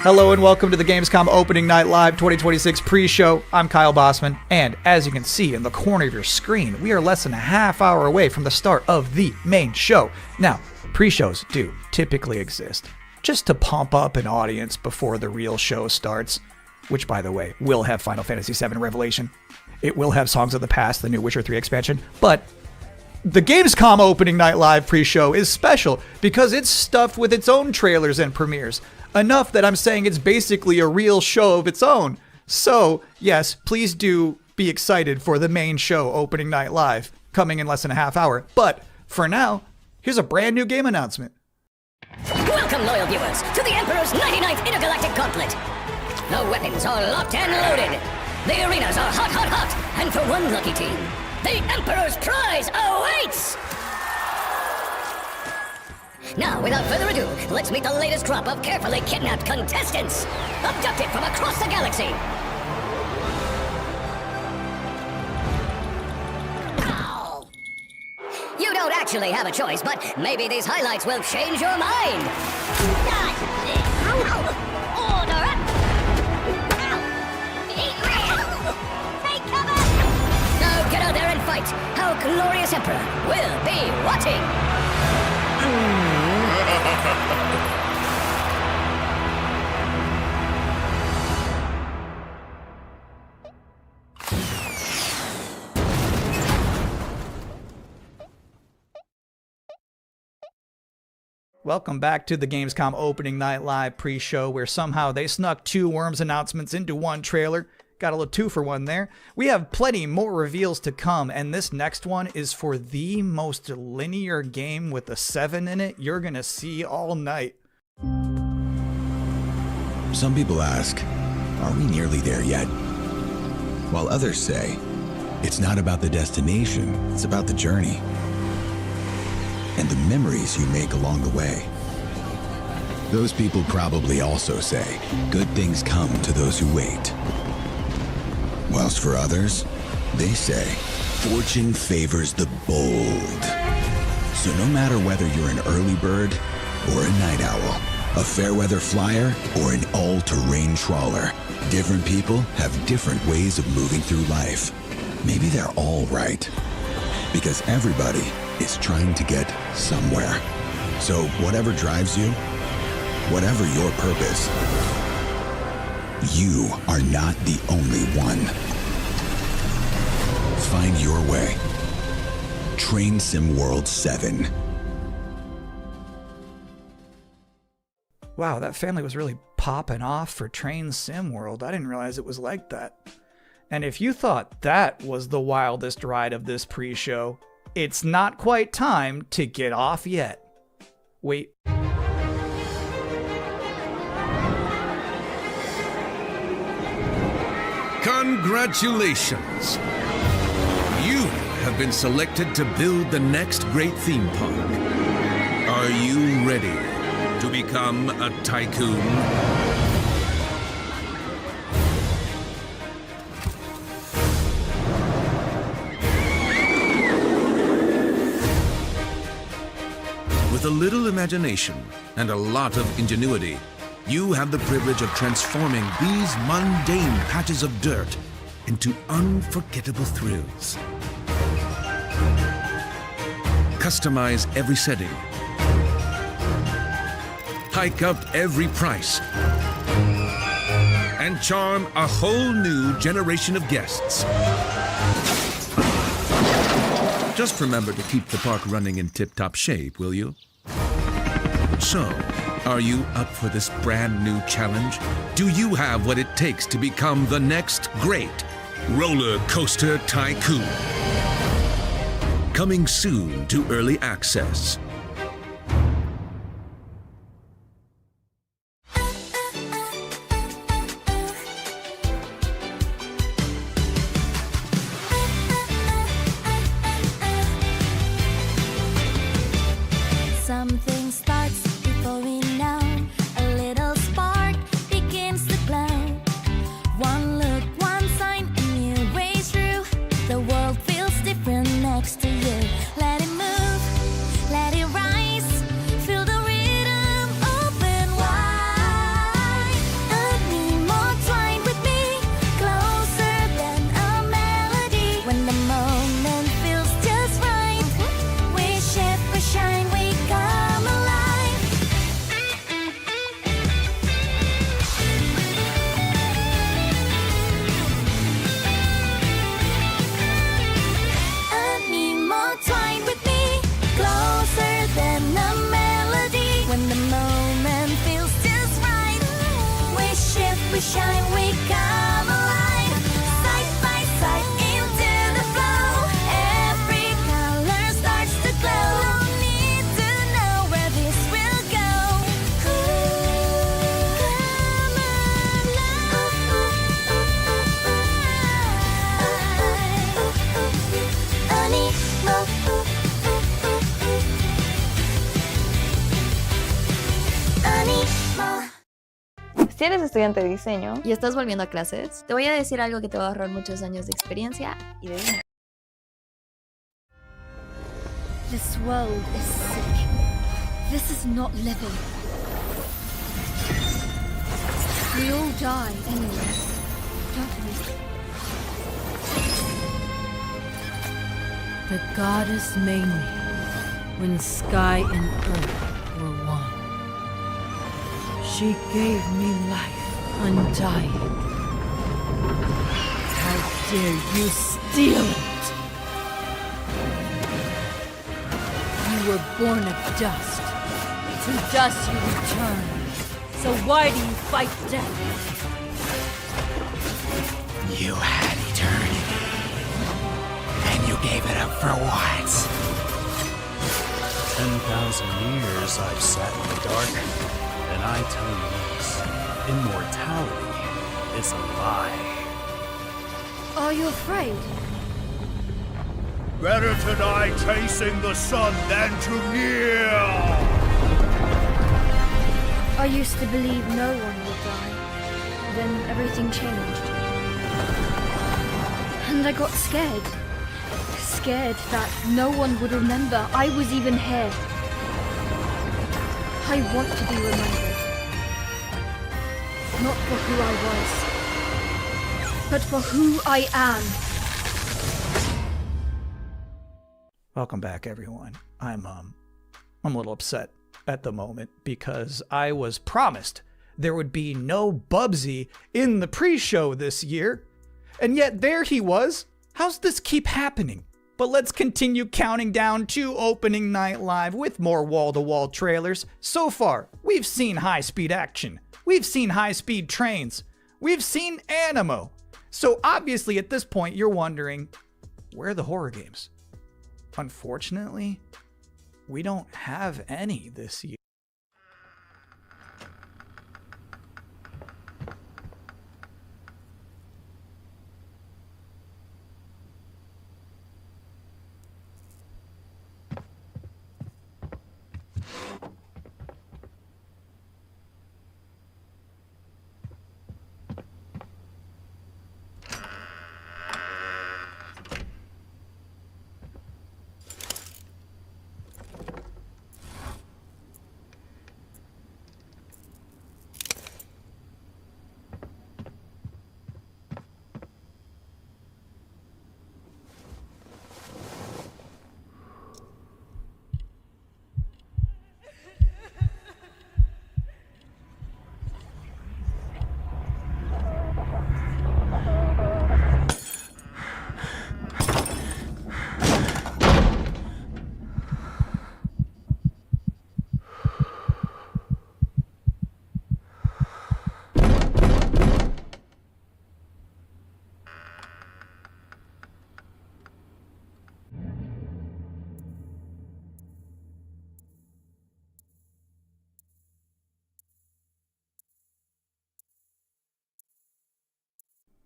Hello and welcome to the Gamescom Opening Night Live 2026 pre-show. I'm Kyle Bossman, and as you can see in the corner of your screen, we are less than a half hour away from the start of the main show. Now, pre-shows do typically exist just to pump up an audience before the real show starts, which, by the way, will have Final Fantasy VII Revelation. It will have Songs of the Past, the new Witcher 3 expansion, but the Gamescom Opening Night Live pre-show is special because it's stuffed with its own trailers and premieres. Enough that I'm saying it's basically a real show of its own. So, yes, please do be excited for the main show, Opening Night Live, coming in less than a half hour. But for now, here's a brand new game announcement. Welcome, loyal viewers, to the Emperor's 99th Intergalactic Gauntlet. The weapons are locked and loaded. The arenas are hot, hot, hot. And for one lucky team, the Emperor's prize awaits! Now, without further ado, let's meet the latest crop of carefully kidnapped contestants, abducted from across the galaxy. Ow! You don't actually have a choice, but maybe these highlights will change your mind. Order up! Take cover! Now get out there and fight. Our glorious Emperor will be watching. Welcome back to the Gamescom Opening Night Live pre-show, where somehow they snuck two Worms announcements into one trailer. Got a little 2-for-1 there. We have plenty more reveals to come, and this next one is for the most linear game with a 7 in it you're gonna see all night. Some people ask, are we nearly there yet? While others say, it's not about the destination, it's about the journey. And the memories you make along the way. Those people probably also say, good things come to those who wait. Whilst for others, they say, fortune favors the bold. So no matter whether you're an early bird or a night owl, a fair weather flyer or an all-terrain trawler, different people have different ways of moving through life. Maybe they're all right, because everybody is trying to get somewhere. So whatever drives you, whatever your purpose, you are not the only one. Find your way. Train Sim World 7. Wow, that family was really popping off for Train Sim World. I didn't realize it was like that. And if you thought that was the wildest ride of this pre-show, it's not quite time to get off yet. Wait. Congratulations! You have been selected to build the next great theme park. Are you ready to become a tycoon? With a little imagination and a lot of ingenuity, you have the privilege of transforming these mundane patches of dirt into unforgettable thrills. Customize every setting. Hike up every price. And charm a whole new generation of guests. Just remember to keep the park running in tip-top shape, will you? So, are you up for this brand new challenge? Do you have what it takes to become the next great roller coaster tycoon? Coming soon to early access. Something starts before we know. A little spark begins to glow. One look, one sign, a new way through. The world feels different next to you. Let it move, let it we shine, we come alive. Side by side into the flow. Every color starts to glow. No need to know where this will go. Come alive. Si eres estudiante de diseño y estás volviendo a clases, te voy a decir algo que te va a ahorrar muchos años de experiencia y de dinero. This world is sick. This is not living. We all die anyway, don't we? The goddess made me when sky and earth were one. She gave me life undying. How dare you steal it? You were born of dust. To dust you return. So why do you fight death? You had eternity. And you gave it up for what? 10,000 years I've sat in the dark, and I tell you this, immortality is a lie. Are you afraid? Better to die chasing the sun than to kneel! I used to believe no one would die. Then everything changed. And I got scared. Scared that no one would remember I was even here. I want to be remembered. Not for who I was, but for who I am. Welcome back, everyone. I'm a little upset at the moment because I was promised there would be no Bubsy in the pre-show this year, and yet there he was. How's this keep happening? But let's continue counting down to opening night live with more wall-to-wall trailers. So far, we've seen high-speed action. We've seen high-speed trains. We've seen Animo. So obviously at this point, you're wondering, where are the horror games? Unfortunately, we don't have any this year.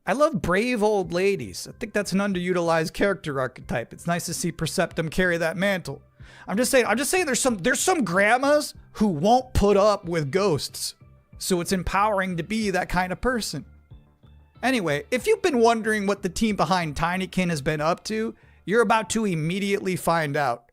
I love brave old ladies. I think that's an underutilized character archetype. It's nice to see Perceptum carry that mantle. I'm just saying there's some grandmas who won't put up with ghosts. So it's empowering to be that kind of person. Anyway, if you've been wondering what the team behind Tinykin has been up to, you're about to immediately find out.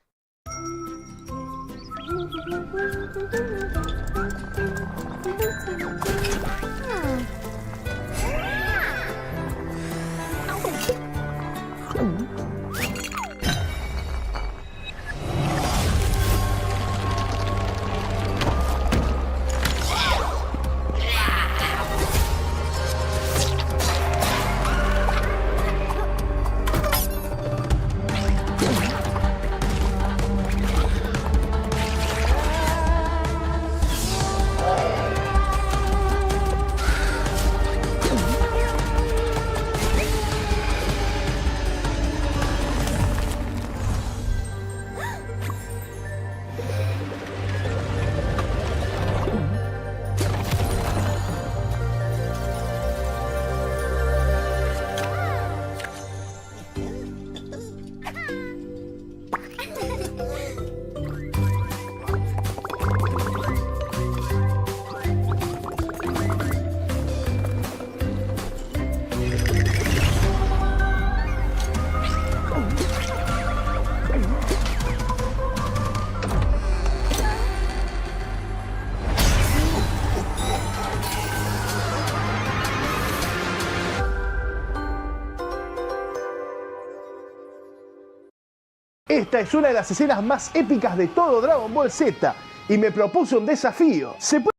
Esta es una de las escenas más épicas de todo Dragon Ball Z y me propuso un desafío. ¿Se puede?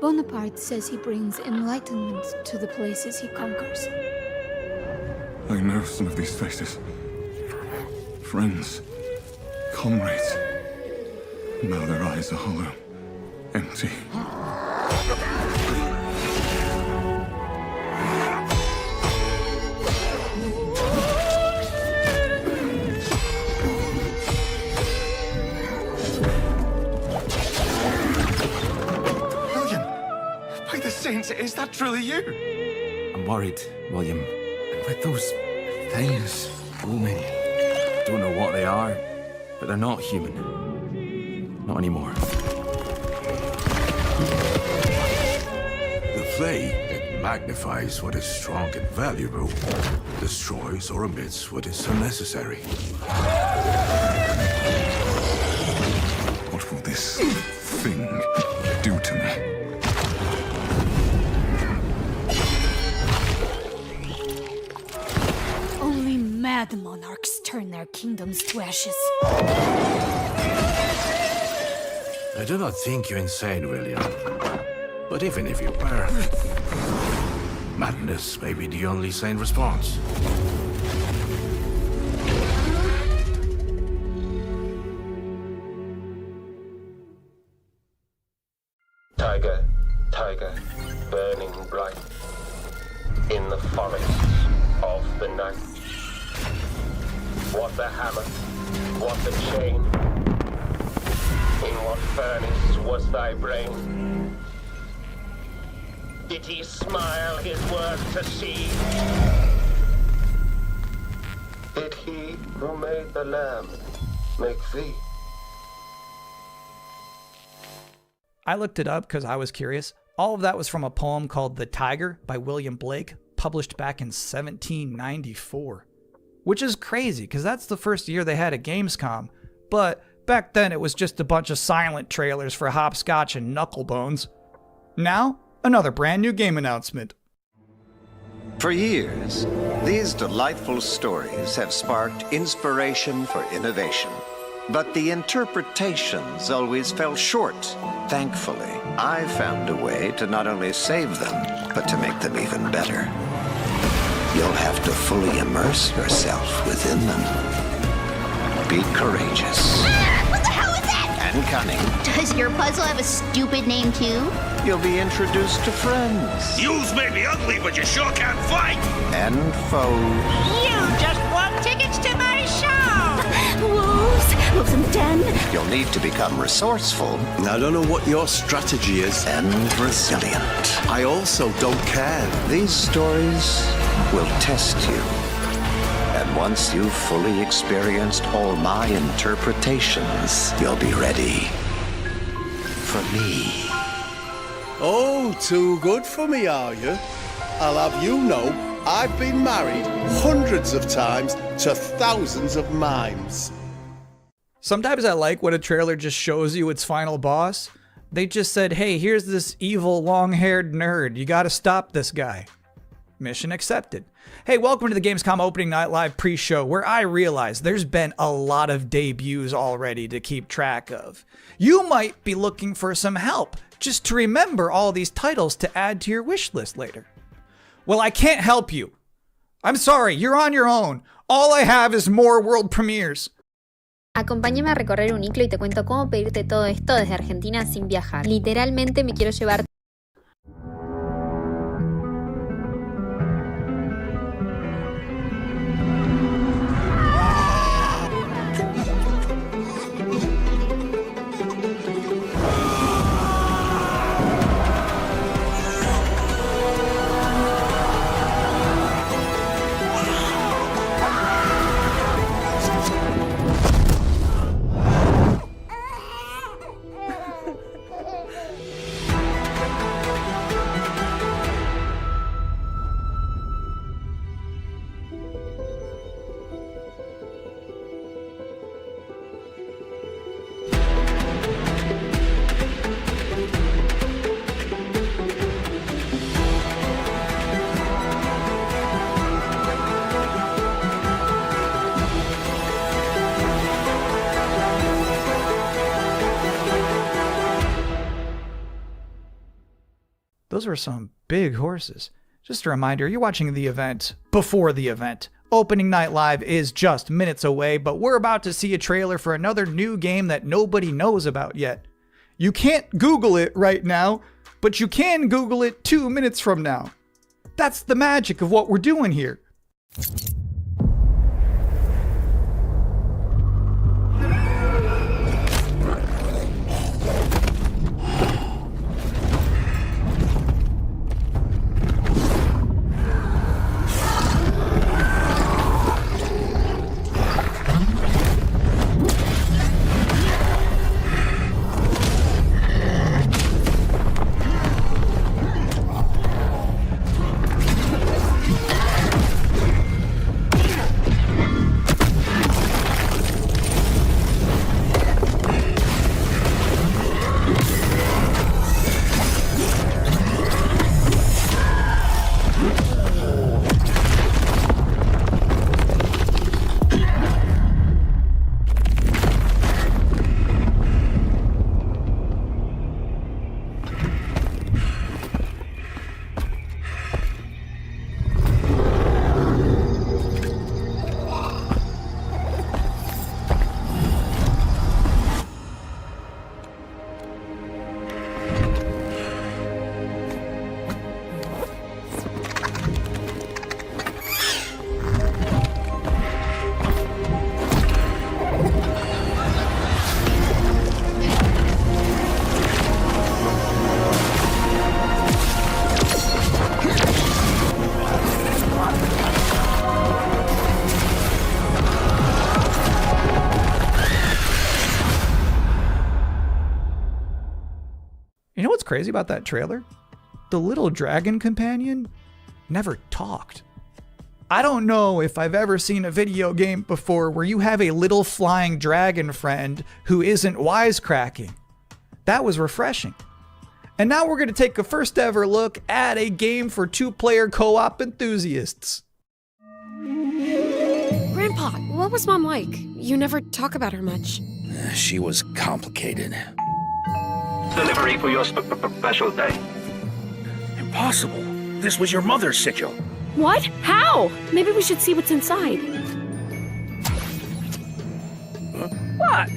Bonaparte says he brings enlightenment to the places he conquers. I know some of these faces. Friends, comrades. Now their eyes are hollow, empty. By the saints, is that truly you? I'm worried, William. And with those things looming, don't know what they are, but they're not human. Not anymore. The flame, it magnifies what is strong and valuable, destroys or omits what is unnecessary. What will this thing do to me? Only mad monarchs turn their kingdoms to ashes. I do not think you insane, William. But even if you were, madness may be the only sane response. Tiger, tiger, burning bright in the forests of the night. What the hammer, what the chain, in what furnace was thy brain? Did he smile his work to see? Did he who made the lamb make thee? I looked it up because I was curious. All of that was from a poem called The Tiger by William Blake, published back in 1794. Which is crazy, because that's the first year they had a Gamescom. But back then it was just a bunch of silent trailers for Hopscotch and Knucklebones. Now, another brand new game announcement. For years, these delightful stories have sparked inspiration for innovation. But the interpretations always fell short. Thankfully, I found a way to not only save them, but to make them even better. You'll have to fully immerse yourself within them. Be courageous. What the hell is that? And cunning. Does your puzzle have a stupid name too? You'll be introduced to friends. Yous may be ugly, but you sure can't fight! And foes. You just won tickets to my show! Wolves and den. You'll need to become resourceful. I don't know what your strategy is. And resilient. I also don't care. These stories will test you. And once you've fully experienced all my interpretations, you'll be ready for me. Oh, too good for me, are you? I'll have you know, I've been married hundreds of times to thousands of mimes. Sometimes I like when a trailer just shows you its final boss. They just said, hey, here's this evil long-haired nerd. You gotta stop this guy. Mission accepted. Hey, welcome to the Gamescom Opening Night Live pre-show, where I realize there's been a lot of debuts already to keep track of. You might be looking for some help, just to remember all these titles to add to your wish list later. Well, I can't help you. I'm sorry, you're on your own. All I have is more world premieres. Acompáñame a recorrer un iclo y te cuento cómo pedirte todo esto desde Argentina sin viajar. Literalmente me quiero llevar Those were some big horses. Just a reminder, you're watching the event before the event. Opening Night Live is just minutes away, but we're about to see a trailer for another new game that nobody knows about yet. You can't Google it right now, but you can Google it 2 minutes from now. That's the magic of what we're doing here. You know what's crazy about that trailer? The little dragon companion never talked. I don't know if I've ever seen a video game before where you have a little flying dragon friend who isn't wisecracking. That was refreshing. And now we're going to take a first ever look at a game for 2-player co-op enthusiasts. Grandpa, what was Mom like? You never talk about her much. She was complicated. Delivery for your special day. Impossible. This was your mother's sigil. What? How? Maybe we should see what's inside. What?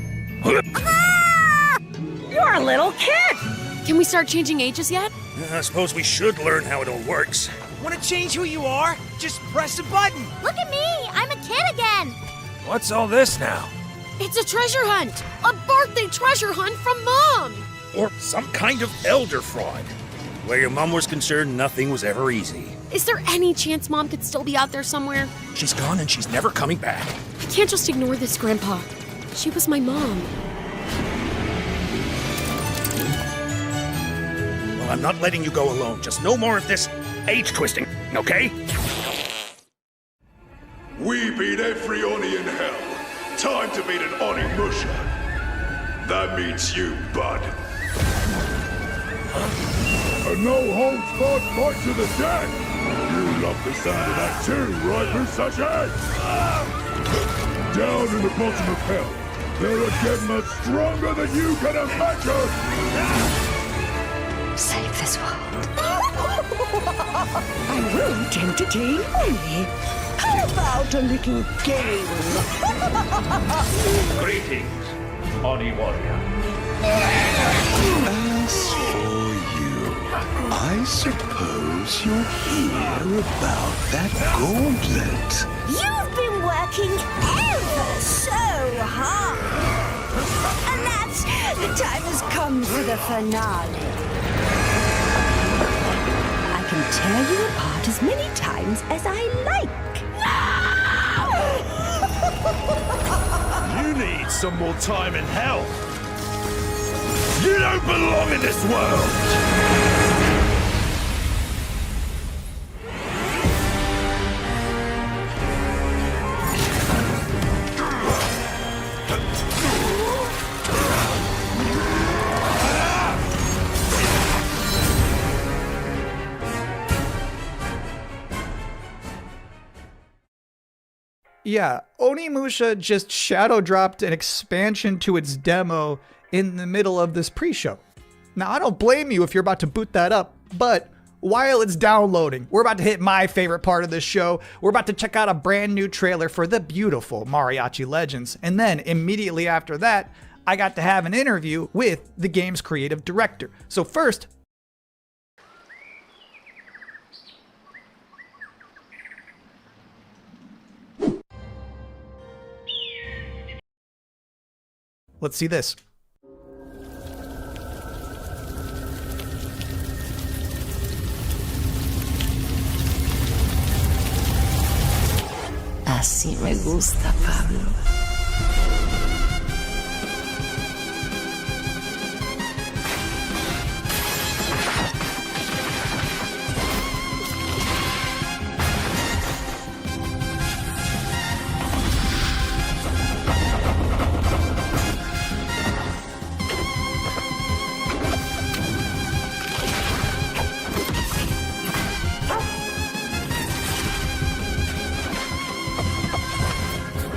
You're a little kid! Can we start changing ages yet? I suppose we should learn how it all works. Want to change who you are? Just press a button. Look at me! I'm a kid again! What's all this now? It's a treasure hunt! A birthday treasure hunt from Mom! Or some kind of elder fraud. Where your mom was concerned, nothing was ever easy. Is there any chance Mom could still be out there somewhere? She's gone and she's never coming back. I can't just ignore this, Grandpa. She was my mom. Well, I'm not letting you go alone. Just no more of this age twisting, okay? We beat every Oni in hell. Time to beat an Oni Musha. That means you, bud. A no-holds-barred fight to the death! You love the sound of that too, right, Musashi? Down in the bottom of hell, there are dead much stronger than you can imagine! Save this world. I won't entertain Oni. How about a little game? Greetings, Oni warrior. As for you, I suppose you'll hear about that gauntlet. You've been working ever so hard! Alas, the time has come for the finale. I can tear you apart as many times as I like. You need some more time in hell. You don't belong in this world! Yeah, Onimusha just shadow dropped an expansion to its demo in the middle of this pre-show. Now, I don't blame you if you're about to boot that up. But while it's downloading, we're about to hit my favorite part of the show. We're about to check out a brand new trailer for the beautiful Mariachi Legends. And then immediately after that, I got to have an interview with the game's creative director. So first, let's see this. Así me gusta, Pablo.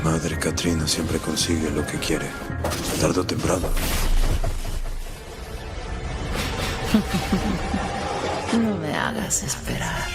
Madre Katrina siempre consigue lo que quiere, tarde o temprano. No me hagas esperar.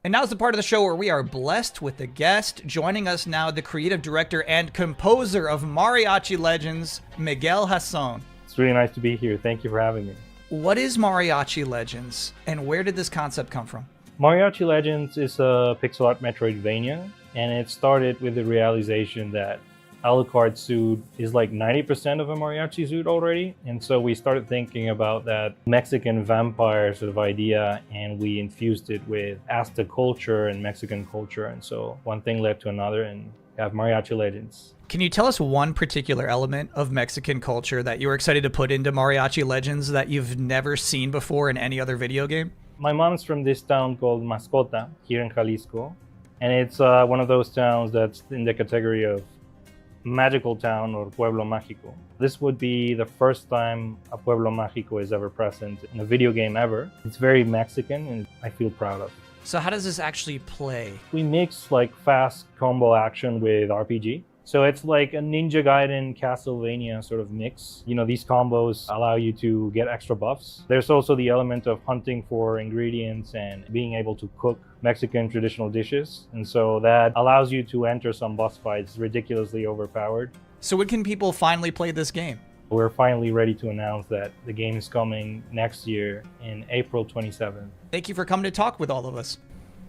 And now's the part of the show where we are blessed with a guest. Joining us now, the creative director and composer of Mariachi Legends, Miguel Hasson. It's really nice to be here. Thank you for having me. What is Mariachi Legends, and where did this concept come from? Mariachi Legends is a pixel art Metroidvania, and it started with the realization that Alucard's suit is like 90% of a mariachi suit already. And so we started thinking about that Mexican vampire sort of idea, and we infused it with Aztec culture and Mexican culture. And so one thing led to another, and we have Mariachi Legends. Can you tell us one particular element of Mexican culture that you were excited to put into Mariachi Legends that you've never seen before in any other video game? My mom's from this town called Mascota here in Jalisco. And it's one of those towns that's in the category of magical town or pueblo mágico. This would be the first time a pueblo mágico is ever present in a video game ever. It's very Mexican and I feel proud of. So how does this actually play? We mix like fast combo action with RPG. So it's like a Ninja Gaiden Castlevania sort of mix. You know, these combos allow you to get extra buffs. There's also the element of hunting for ingredients and being able to cook Mexican traditional dishes. And so that allows you to enter some boss fights ridiculously overpowered. So when can people finally play this game? We're finally ready to announce that the game is coming next year in April 27th. Thank you for coming to talk with all of us.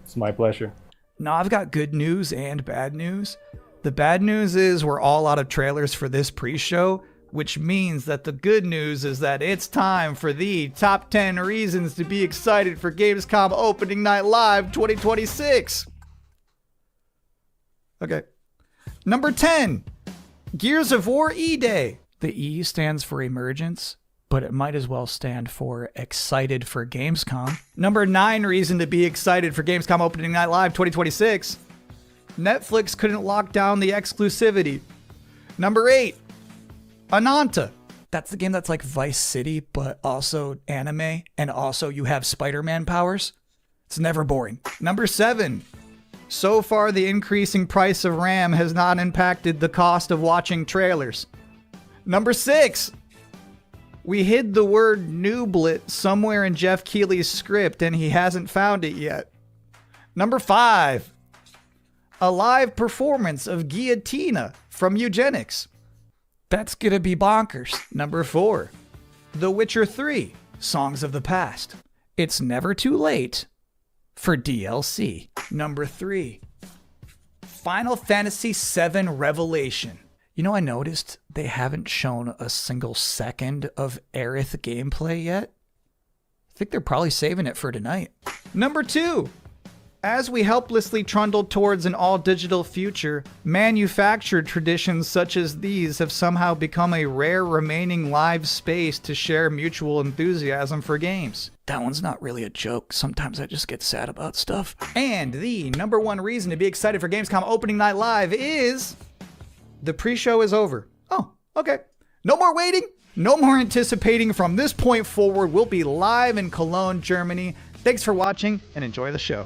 It's my pleasure. Now, I've got good news and bad news. The bad news is we're all out of trailers for this pre-show, which means that the good news is that it's time for the top 10 reasons to be excited for Gamescom Opening Night Live 2026. Okay. Number 10, Gears of War E-Day. The E stands for emergence, but it might as well stand for excited for Gamescom. Number 9 reason to be excited for Gamescom Opening Night Live 2026. Netflix couldn't lock down the exclusivity. Number 8, Ananta. That's the game that's like Vice City, but also anime, and also you have Spider-Man powers. It's never boring. Number 7, so far the increasing price of RAM has not impacted the cost of watching trailers. Number 6, we hid the word nooblet somewhere in Jeff Keighley's script and he hasn't found it yet. Number 5, a live performance of Guillotina from Eugenics. That's gonna be bonkers. Number 4, The Witcher 3, Songs of the Past. It's never too late for DLC. Number 3, Final Fantasy VII Revelation. You know, I noticed they haven't shown a single second of Aerith gameplay yet. I think they're probably saving it for tonight. Number 2, as we helplessly trundle towards an all-digital future, manufactured traditions such as these have somehow become a rare remaining live space to share mutual enthusiasm for games. That one's not really a joke. Sometimes I just get sad about stuff. And the number 1 reason to be excited for Gamescom Opening Night Live is the pre-show is over. Oh, okay. No more waiting. No more anticipating. From this point forward, we'll be live in Cologne, Germany. Thanks for watching and enjoy the show.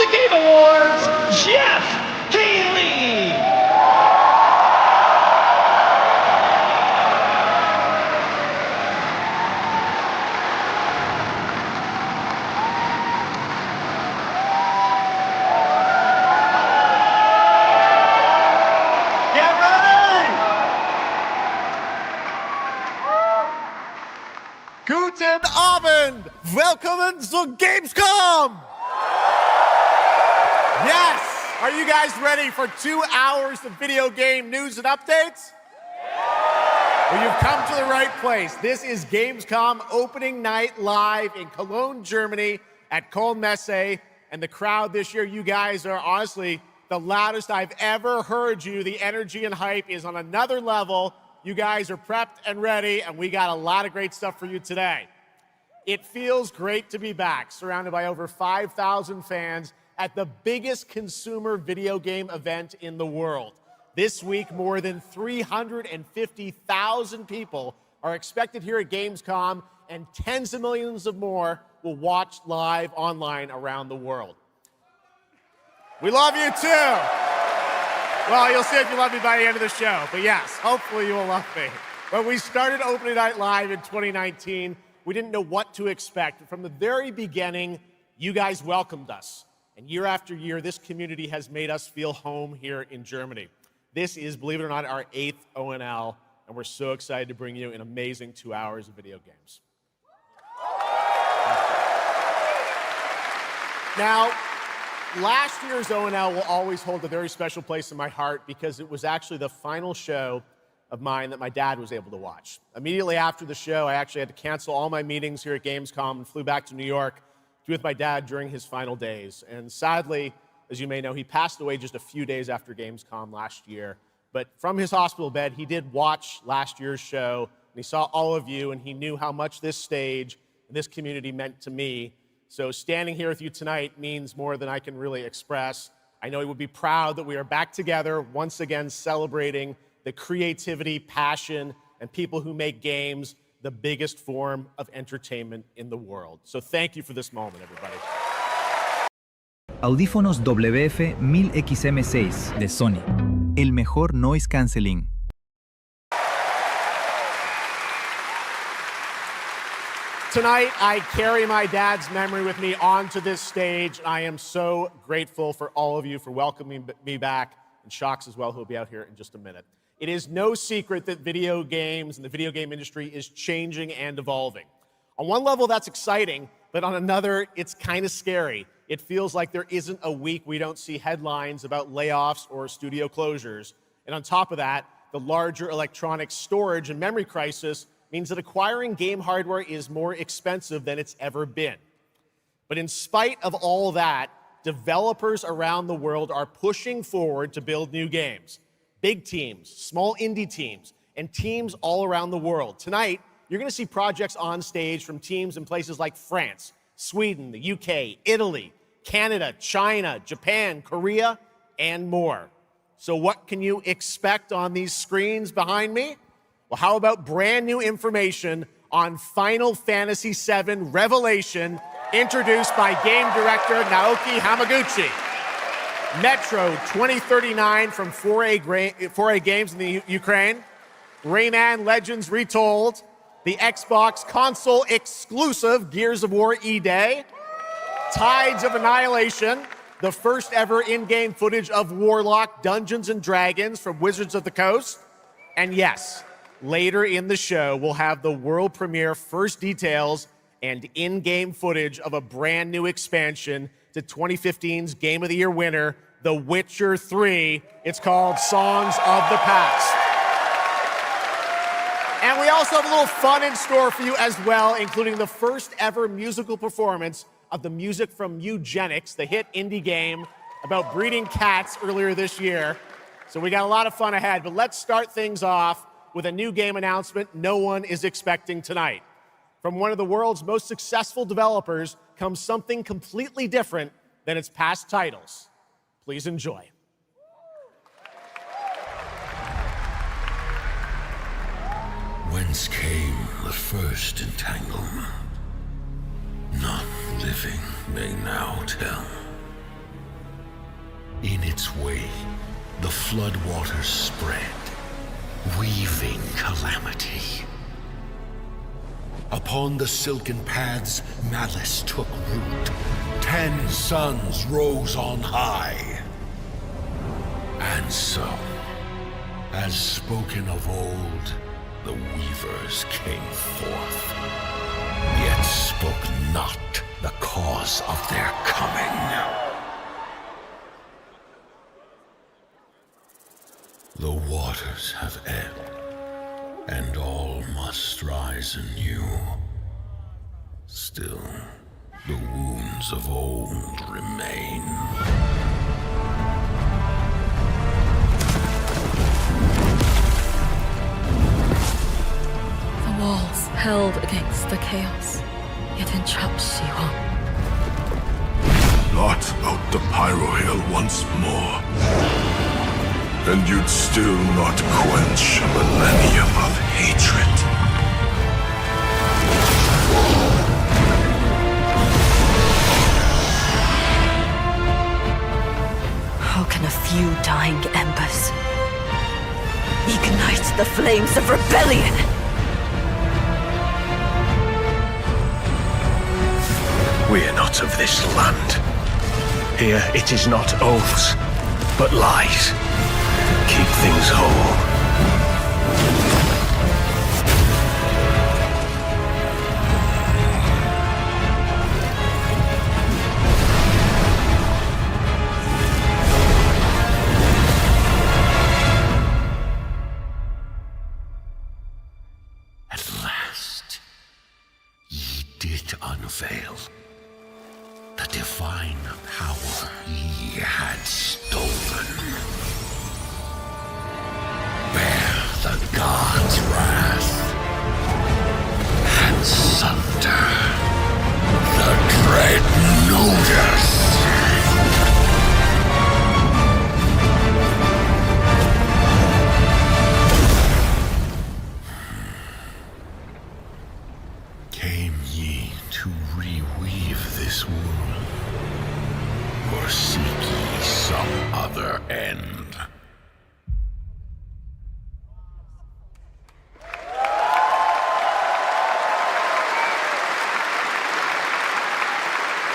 the Game Awards, Jeff Healy! Get ready! Guten Abend! Welcome to Gamescom! Yes! Are you guys ready for 2 hours of video game news and updates? Well, you've come to the right place. This is Gamescom opening night live in Cologne, Germany at Köln-Messe. And the crowd this year, you guys are honestly the loudest I've ever heard you. The energy and hype is on another level. You guys are prepped and ready, and we got a lot of great stuff for you today. It feels great to be back, surrounded by over 5,000 fans at the biggest consumer video game event in the world. This week, more than 350,000 people are expected here at Gamescom, and tens of millions of more will watch live online around the world. We love you too. Well, you'll see if you love me by the end of the show, but yes, hopefully you will love me. When we started Opening Night Live in 2019, we didn't know what to expect. From the very beginning, you guys welcomed us. And year after year, this community has made us feel home here in Germany. This is, believe it or not, our 8th ONL, and we're so excited to bring you an amazing 2 hours of video games. Now, last year's ONL will always hold a very special place in my heart because it was actually the final show of mine that my dad was able to watch. Immediately after the show, I actually had to cancel all my meetings here at Gamescom and flew back to New York to be with my dad during his final days. And sadly, as you may know, he passed away just a few days after Gamescom last year. But from his hospital bed, he did watch last year's show, and he saw all of you, and he knew how much this stage and this community meant to me. So standing here with you tonight means more than I can really express. I know he would be proud that we are back together, once again celebrating the creativity, passion, and people who make games the biggest form of entertainment in the world. So thank you for this moment, everybody. Audífonos WF-1000XM6 de Sony. El mejor noise canceling. Tonight, I carry my dad's memory with me onto this stage. I am so grateful for all of you for welcoming me back, and Shocks as well, who will be out here in just a minute. It is no secret that video games and the video game industry is changing and evolving. On one level, that's exciting, but on another, it's kind of scary. It feels like there isn't a week we don't see headlines about layoffs or studio closures. And on top of that, the larger electronic storage and memory crisis means that acquiring game hardware is more expensive than it's ever been. But in spite of all that, developers around the world are pushing forward to build new games. Big teams, small indie teams, and teams all around the world. Tonight, you're going to see projects on stage from teams in places like France, Sweden, the UK, Italy, Canada, China, Japan, Korea, and more. So what can you expect on these screens behind me? Well, how about brand new information on Final Fantasy VII Revelation, introduced by game director Naoki Hamaguchi. Metro 2039 from 4A Games in the Ukraine. Rayman Legends Retold. The Xbox console exclusive Gears of War E-Day. Tides of Annihilation, the first ever in-game footage of Warlock Dungeons & Dragons from Wizards of the Coast. And yes, later in the show, we'll have the world premiere first details and in-game footage of a brand new expansion to 2015's Game of the Year winner, The Witcher 3. It's called Songs of the Past. And we also have a little fun in store for you as well, including the first ever musical performance of the music from Eugenics, the hit indie game about breeding cats earlier this year. So we got a lot of fun ahead, but let's start things off with a new game announcement no one is expecting tonight. From one of the world's most successful developers comes something completely different than its past titles. Please enjoy. Whence came the first entanglement? None living may now tell. In its way, the flood waters spread, weaving calamity. Upon the silken paths, malice took root. 10 suns rose on high. And so, as spoken of old, the weavers came forth, yet spoke not the cause of their coming. The waters have ebbed, and all must rise anew. Still, the wounds of old remain. The walls held against the chaos, yet entrapped Xihua. Blot out the Pyro Hill once more, and you'd still not quench a millennium of hatred. How can a few dying embers ignite the flames of rebellion? We are not of this land. Here it is not oaths, but lies. Keep things whole. At last, ye did unveil the divine power ye had stolen. Bear the god's wrath and sunder the dread Nodus. Came ye to reweave this world, or seek ye some other end?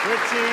Pretty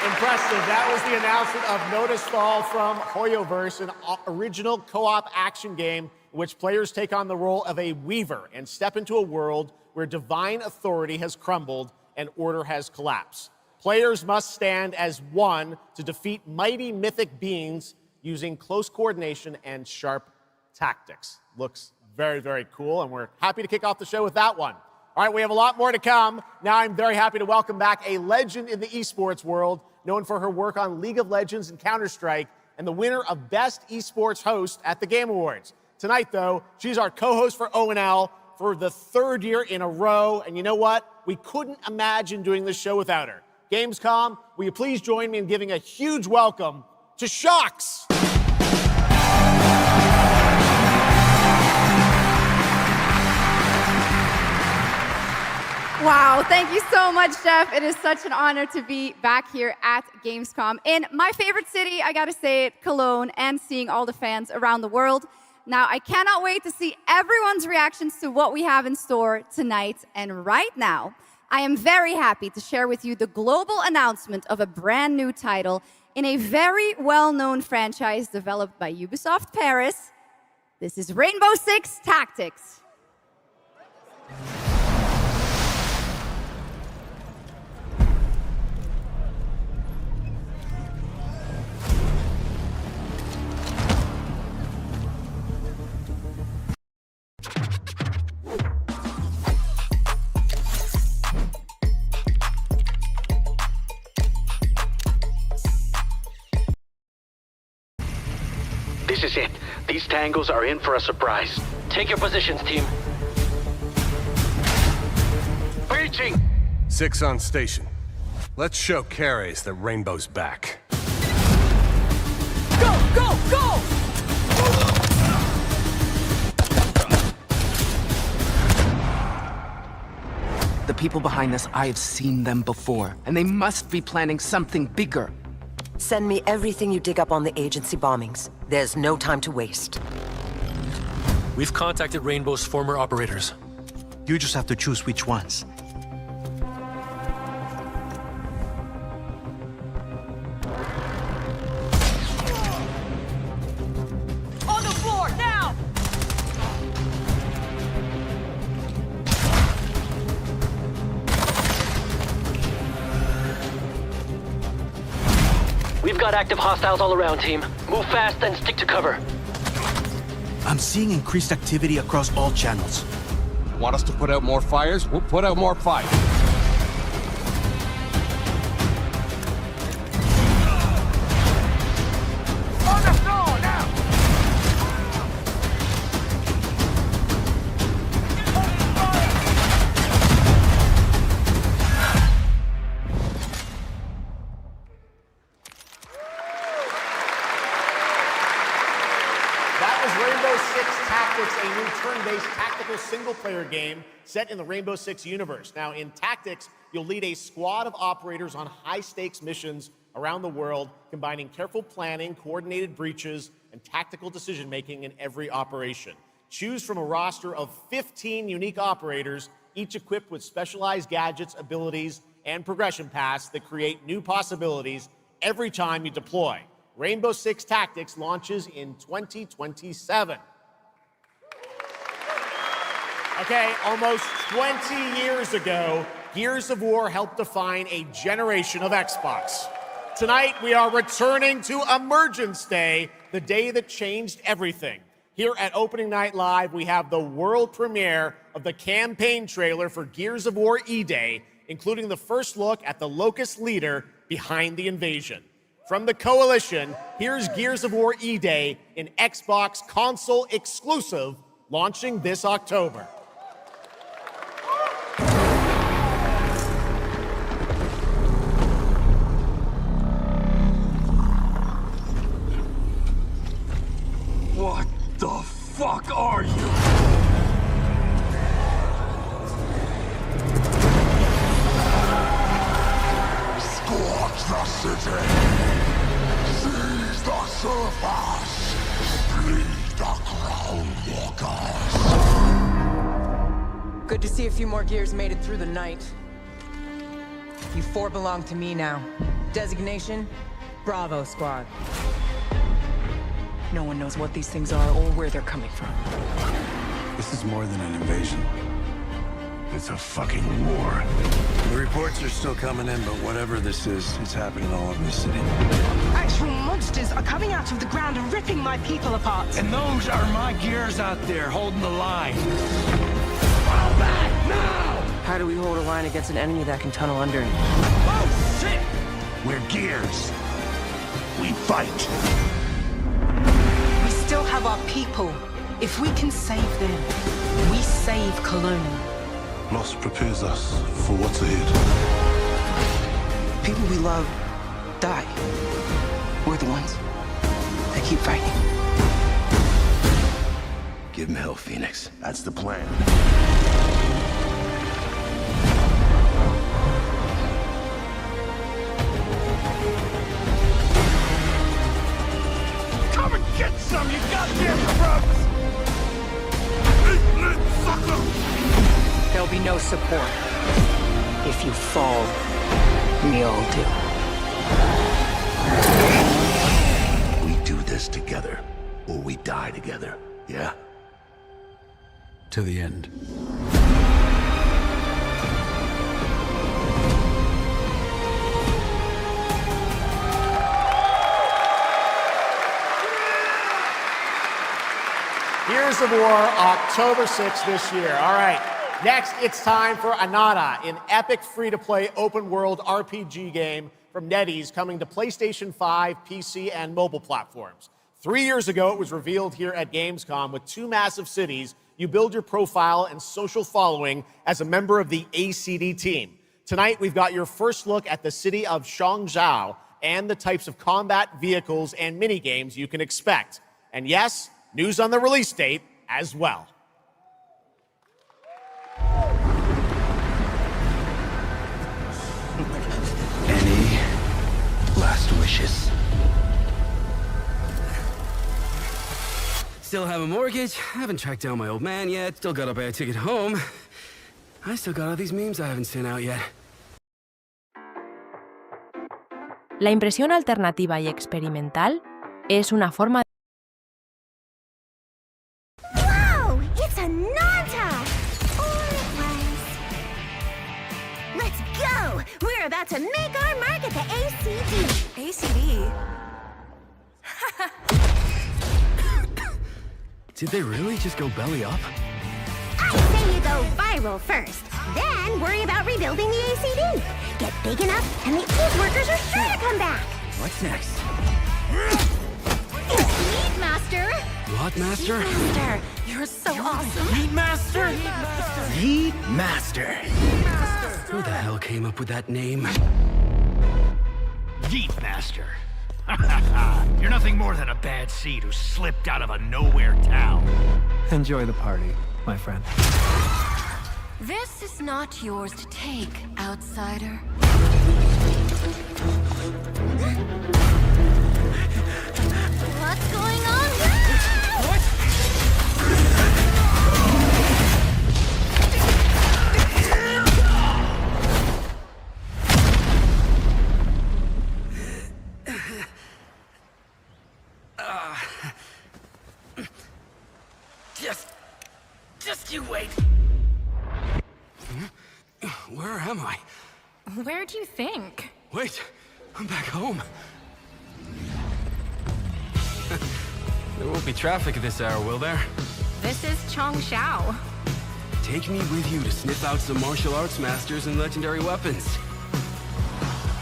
impressive. That was the announcement of Nodus Fall from Hoyoverse, an original co-op action game in which players take on the role of a weaver and step into a world where divine authority has crumbled and order has collapsed. Players must stand as one to defeat mighty mythic beings using close coordination and sharp tactics. Looks very, very cool, and we're happy to kick off the show with that one. All right, we have a lot more to come. Now I'm very happy to welcome back a legend in the esports world, known for her work on League of Legends and Counter-Strike, and the winner of Best Esports Host at the Game Awards. Tonight, though, she's our co-host for O&L for the 3rd year in a row, and you know what? We couldn't imagine doing this show without her. Gamescom, will you please join me in giving a huge welcome to Shox? Wow, thank you so much, Jeff. It is such an honor to be back here at Gamescom. In my favorite city, I gotta say it, Cologne, and seeing all the fans around the world. Now, I cannot wait to see everyone's reactions to what we have in store tonight. And right now, I am very happy to share with you the global announcement of a brand new title in a very well-known franchise developed by Ubisoft Paris. This is Rainbow Six Tactics. This is it. These tangos are in for a surprise. Take your positions, team. Breaching! 6 on station. Let's show Caries that Rainbow's back. Go, go, go! The people behind this, I have seen them before, and they must be planning something bigger. Send me everything you dig up on the agency bombings. There's no time to waste. We've contacted Rainbow's former operators. You just have to choose which ones. On the floor, now! We've got active hostiles all around, team. Move fast and stick to cover. I'm seeing increased activity across all channels. Want us to put out more fires? We'll put out more fires. On the floor, now! That was Rainbow Six Tactics, a new turn-based tactical single-player game set in the Rainbow Six universe. Now, in Tactics, you'll lead a squad of operators on high-stakes missions around the world, combining careful planning, coordinated breaches, and tactical decision-making in every operation. Choose from a roster of 15 unique operators, each equipped with specialized gadgets, abilities, and progression paths that create new possibilities every time you deploy. Rainbow Six Tactics launches in 2027. Okay, almost 20 years ago, Gears of War helped define a generation of Xbox. Tonight, we are returning to Emergence Day, the day that changed everything. Here at Opening Night Live, we have the world premiere of the campaign trailer for Gears of War E-Day, including the first look at the Locust leader behind the invasion. From the Coalition, here's Gears of War E-Day, an Xbox console exclusive, launching this October. What the fuck are you? Scorch the city! Seize the surface! Bleed the ground walkers! Good to see a few more Gears made it through the night. You four belong to me now. Designation, Bravo Squad. No one knows what these things are or where they're coming from. This is more than an invasion. It's a fucking war. The reports are still coming in, but whatever this is, it's happening all over the city. Actual monsters are coming out of the ground and ripping my people apart. And those are my Gears out there holding the line. Fall back now! How do we hold a line against an enemy that can tunnel under it? Oh, shit! We're Gears. We fight. We still have our people. If we can save them, we save Cologne. Loss prepares us for what's ahead. People we love die. We're the ones that keep fighting. Give him hell, Phoenix. That's the plan. Come and get some, you goddamn scrubs! There'll be no support. If you fall, we all do. We do this together, or we die together, yeah? To the end. Gears of War, October 6th this year. All right, next it's time for Anata, an epic free-to-play open-world RPG game from NetEase coming to PlayStation 5, PC, and mobile platforms. 3 years ago, it was revealed here at Gamescom with 2 massive cities. You build your profile and social following as a member of the ACD team. Tonight, we've got your first look at the city of Shangzhou and the types of combat vehicles and minigames you can expect. And yes, news on the release date as well. Any last wishes? Still have a mortgage, haven't tracked down my old man yet, still gotta buy a ticket home. I still got all these memes I haven't sent out yet. La impresión alternativa y experimental es una forma de... Whoa! It's a Nanta! Or it was. Let's go! We're about to make our mark at the ACD. ACD? Did they really just go belly up? I say you go viral first, then worry about rebuilding the ACD. Get big enough, and the old workers are sure to come back. What's next? Meat Master! What, Master? Master, you're so awesome. Meat Master? Meat Master. Who the hell came up with that name? Yeet Master. You're nothing more than a bad seed who slipped out of a nowhere town. Enjoy the party, my friend. This is not yours to take, outsider. What's going on? What? Just you wait. Where am I? Where do you think? Wait, I'm back home. There won't be traffic at this hour, will there? This is Chongshao. Take me with you to sniff out some martial arts masters and legendary weapons.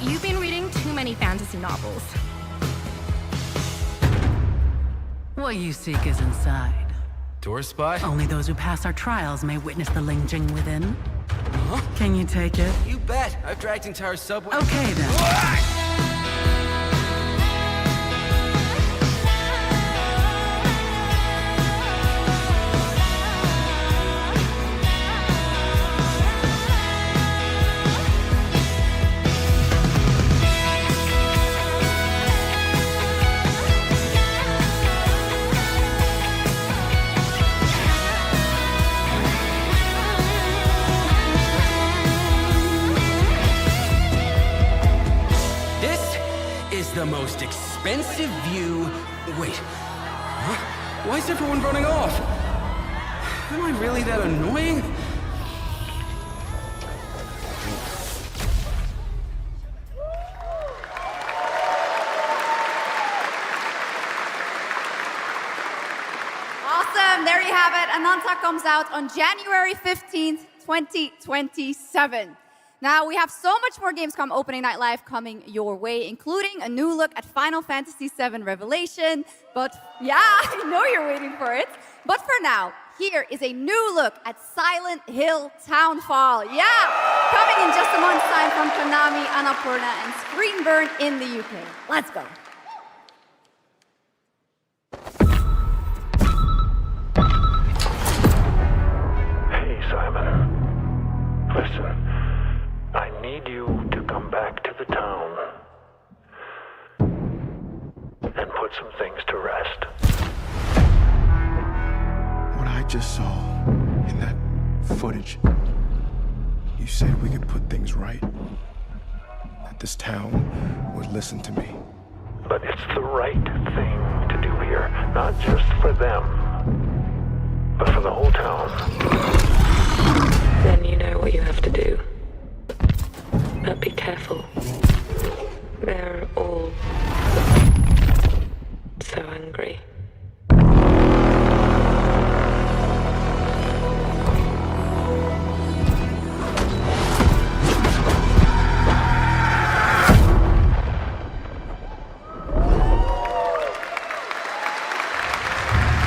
You've been reading too many fantasy novels. What you seek is inside. Door spy? Only those who pass our trials may witness the Lingjing within. Huh? Can you take it? You bet. I've dragged entire subway. Okay, then. The most expensive view. Wait. Huh? Why is everyone running off? Am I really that annoying? Awesome. There you have it. Ananta comes out on January 15th, 2027. Now, we have so much more Gamescom Opening Night Live coming your way, including a new look at Final Fantasy VII Revelation. But yeah, I know you're waiting for it. But for now, here is a new look at Silent Hill Townfall. Yeah, coming in just a month's time from Konami, Annapurna, and Screenburn in the UK. Let's go. Hey, Simon. Listen. I need you to come back to the town and put some things to rest. What I just saw in that footage, you said we could put things right, that this town would listen to me. But it's the right thing to do here, not just for them, but for the whole town. Then you know what you have to do. But be careful. They're all so angry.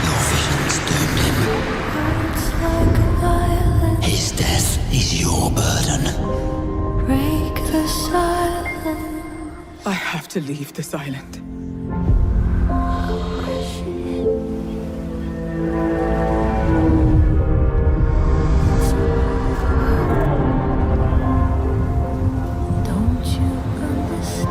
Your visions doomed him. His death is your burden. Break the silence. I have to leave this island. Don't you understand?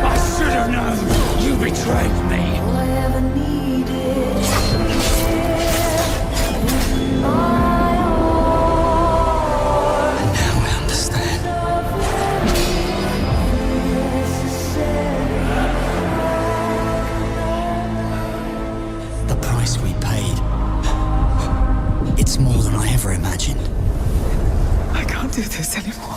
I should have known! You betrayed! than I ever imagined. I can't do this anymore.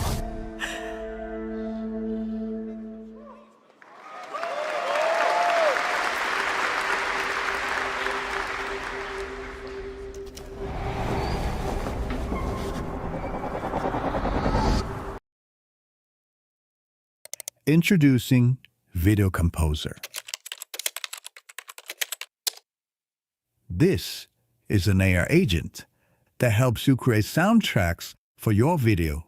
Introducing Video Composer. This is an AI agent that helps you create soundtracks for your video.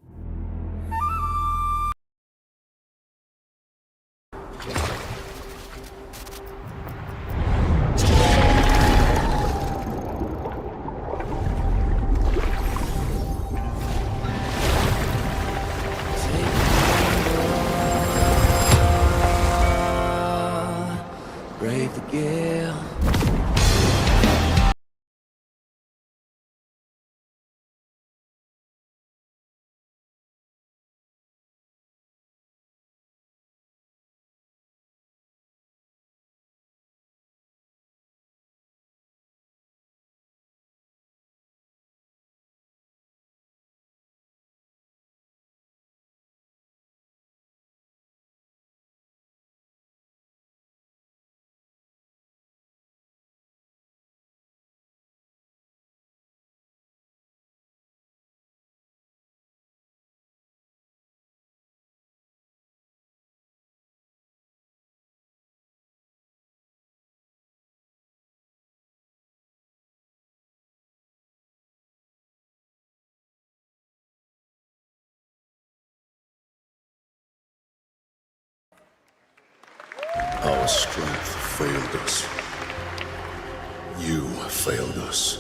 Brave the gale. Our strength failed us. You failed us.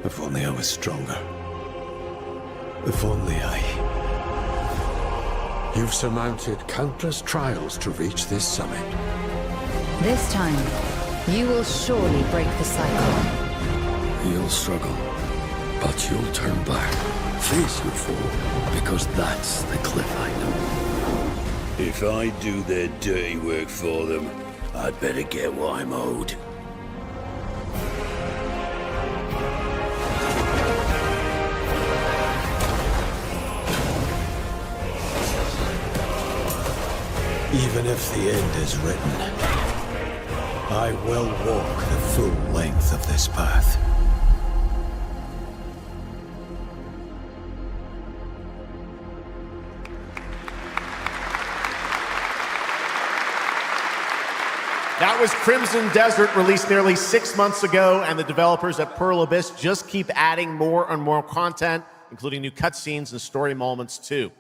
If only I was stronger. If only I... You've surmounted countless trials to reach this summit. This time, you will surely break the cycle. You'll struggle, but you'll turn back, face your foe, because that's the cliff I know. If I do their dirty work for them, I'd better get what I'm owed. Even if the end is written, I will walk the full length of this path. That was Crimson Desert, released nearly 6 months ago, and the developers at Pearl Abyss just keep adding more and more content, including new cutscenes and story moments too.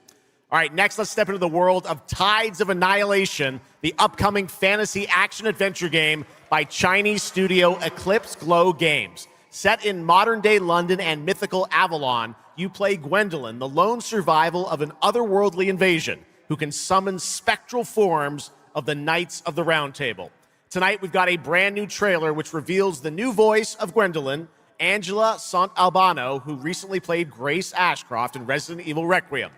All right, next let's step into the world of Tides of Annihilation, the upcoming fantasy action-adventure game by Chinese studio Eclipse Glow Games. Set in modern-day London and mythical Avalon, you play Gwendolyn, the lone survival of an otherworldly invasion, who can summon spectral forms of the Knights of the Round Table. Tonight, we've got a brand new trailer which reveals the new voice of Gwendolyn, Angela Sant'Albano, who recently played Grace Ashcroft in Resident Evil Requiem.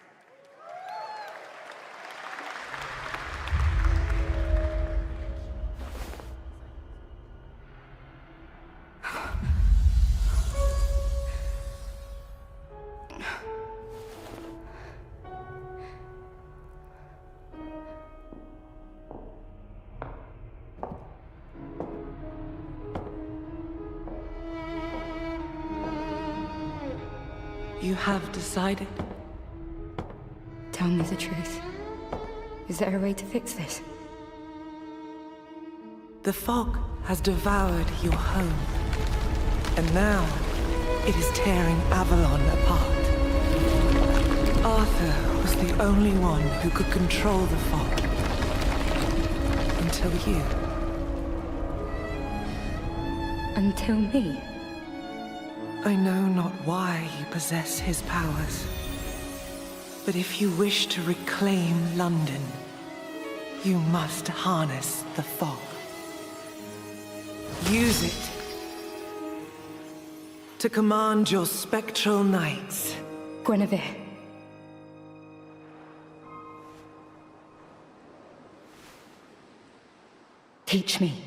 You have decided? Tell me the truth. Is there a way to fix this? The fog has devoured your home, and now it is tearing Avalon apart. Arthur was the only one who could control the fog. Until you. Until me? I know not why you possess his powers, but if you wish to reclaim London, you must harness the fog. Use it to command your spectral knights. Guinevere. Teach me.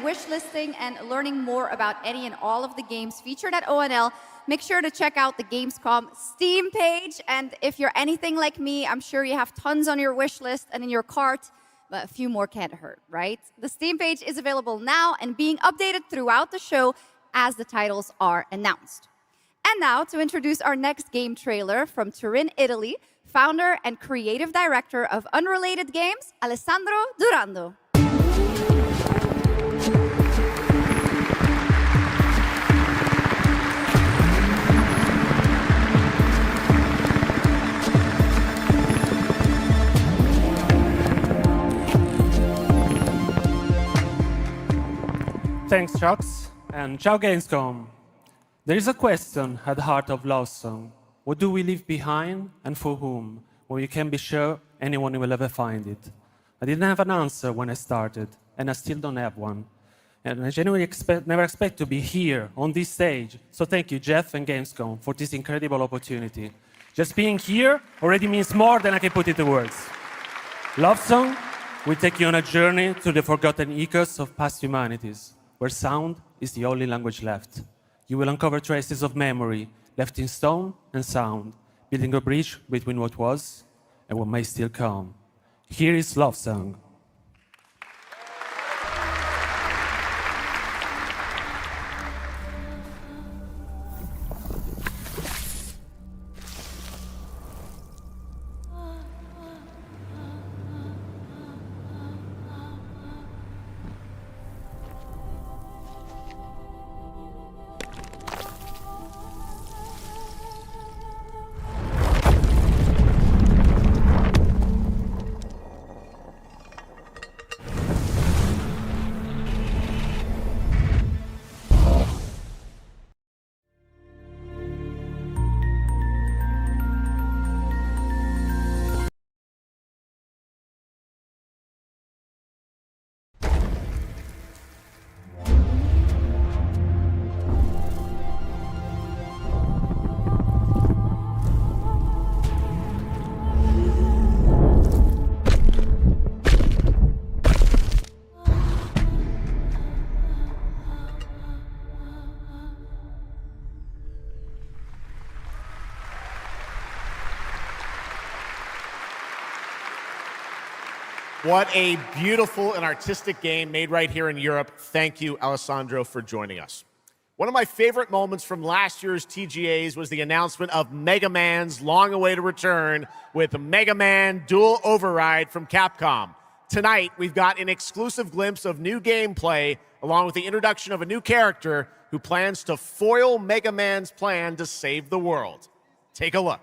wishlisting and learning more about any and all of the games featured at ONL, make sure to check out the Gamescom Steam page. And if you're anything like me, I'm sure you have tons on your wish list and in your cart, but a few more can't hurt, right? The Steam page is available now and being updated throughout the show as the titles are announced. And now, to introduce our next game trailer from Turin, Italy, founder and creative director of Unrelated Games, Alessandro Durando. Thanks, Chucks, and ciao Gamescom. There is a question at the heart of Love Song. What do we leave behind and for whom? When you can be sure anyone will ever find it. I didn't have an answer when I started, and I still don't have one. And I genuinely never expect to be here on this stage. So thank you, Jeff and Gamescom, for this incredible opportunity. Just being here already means more than I can put into words. Love Song will take you on a journey through the forgotten echoes of past humanities, where sound is the only language left. You will uncover traces of memory, left in stone and sound, building a bridge between what was and what may still come. Here is Love Song. What a beautiful and artistic game made right here in Europe. Thank you, Alessandro, for joining us. One of my favorite moments from last year's TGAs was the announcement of Mega Man's long-awaited return with Mega Man Dual Override from Capcom. Tonight, we've got an exclusive glimpse of new gameplay, along with the introduction of a new character who plans to foil Mega Man's plan to save the world. Take a look.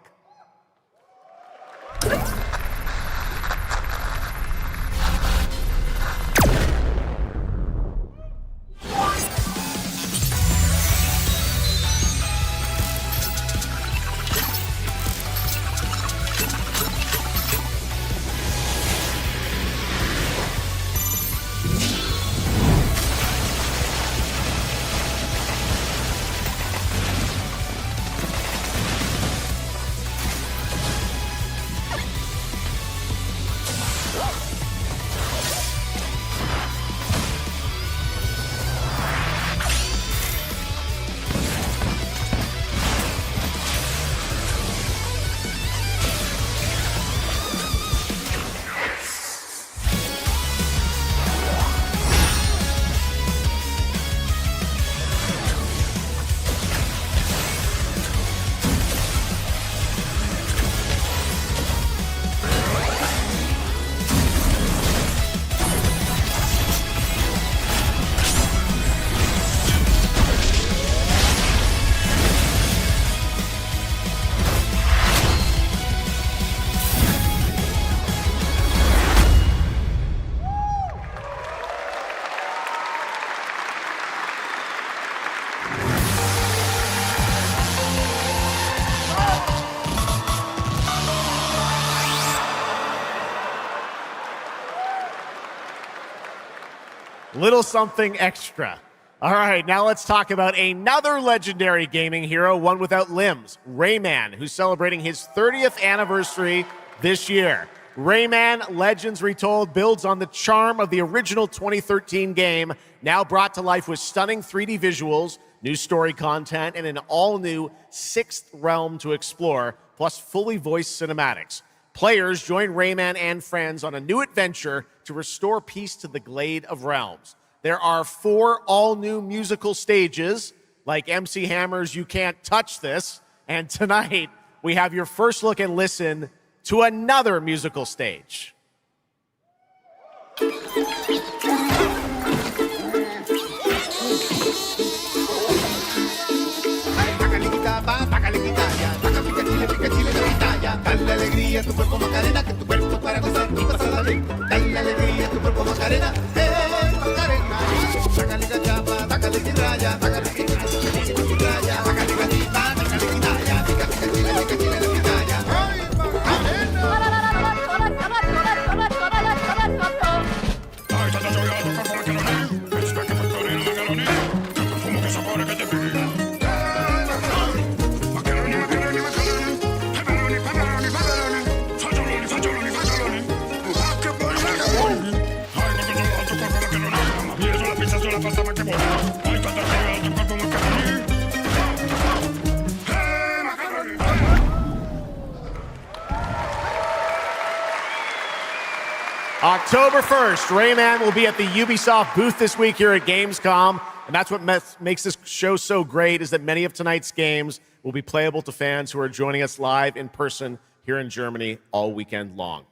Little something extra. All right, now let's talk about another legendary gaming hero, one without limbs, Rayman, who's celebrating his 30th anniversary this year. Rayman Legends Retold builds on the charm of the original 2013 game, now brought to life with stunning 3D visuals, new story content, and an all-new sixth realm to explore, plus fully voiced cinematics. Players join Rayman and friends on a new adventure to restore peace to the Glade of Realms. There are 4 all-new musical stages, like MC Hammer's You Can't Touch This, and tonight we have your first look and listen to another musical stage. Dale alegría a tu cuerpo Macarena, que tu cuerpo para gozar y pasarla bien. Dale alegría a tu cuerpo Macarena, Macarena. Sácale cachapa, sácale guirraya, sácale guirraya, sácale gatita, sácale guirraya, pica pica chile, pica chile de pitaya. ¡Ay, Macarena! October 1st, Rayman will be at the Ubisoft booth this week here at Gamescom, and that's what makes this show so great, is that many of tonight's games will be playable to fans who are joining us live in person here in Germany all weekend long.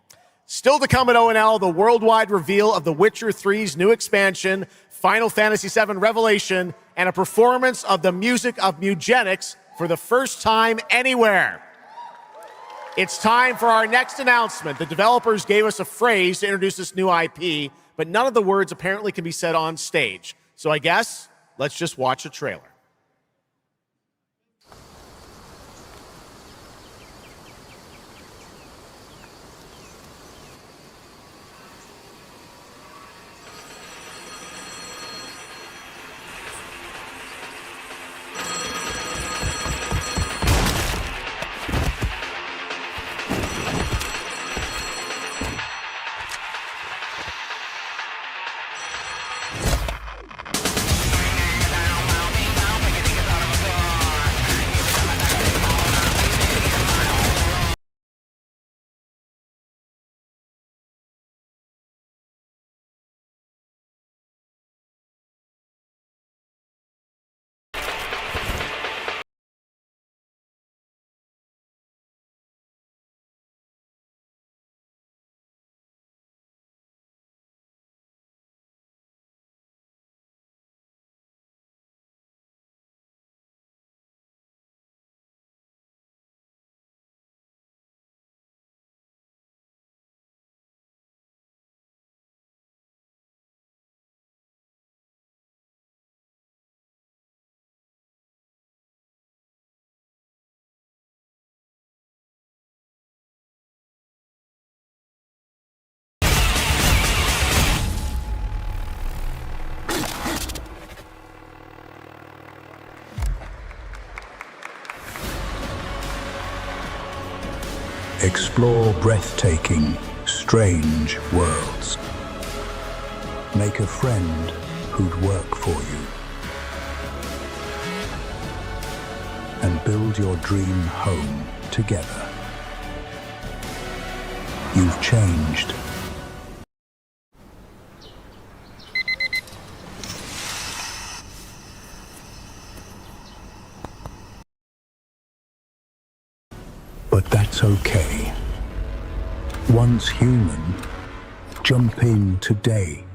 Still to come at ONL, the worldwide reveal of The Witcher 3's new expansion, Final Fantasy VII Revelation, and a performance of the music of Mugenics for the first time anywhere. It's time for our next announcement. The developers gave us a phrase to introduce this new IP, but none of the words apparently can be said on stage. So I guess let's just watch a trailer. Explore breathtaking, strange worlds. Make a friend who'd work for you. And build your dream home together. You've changed. But that's okay. Once human, jump in today.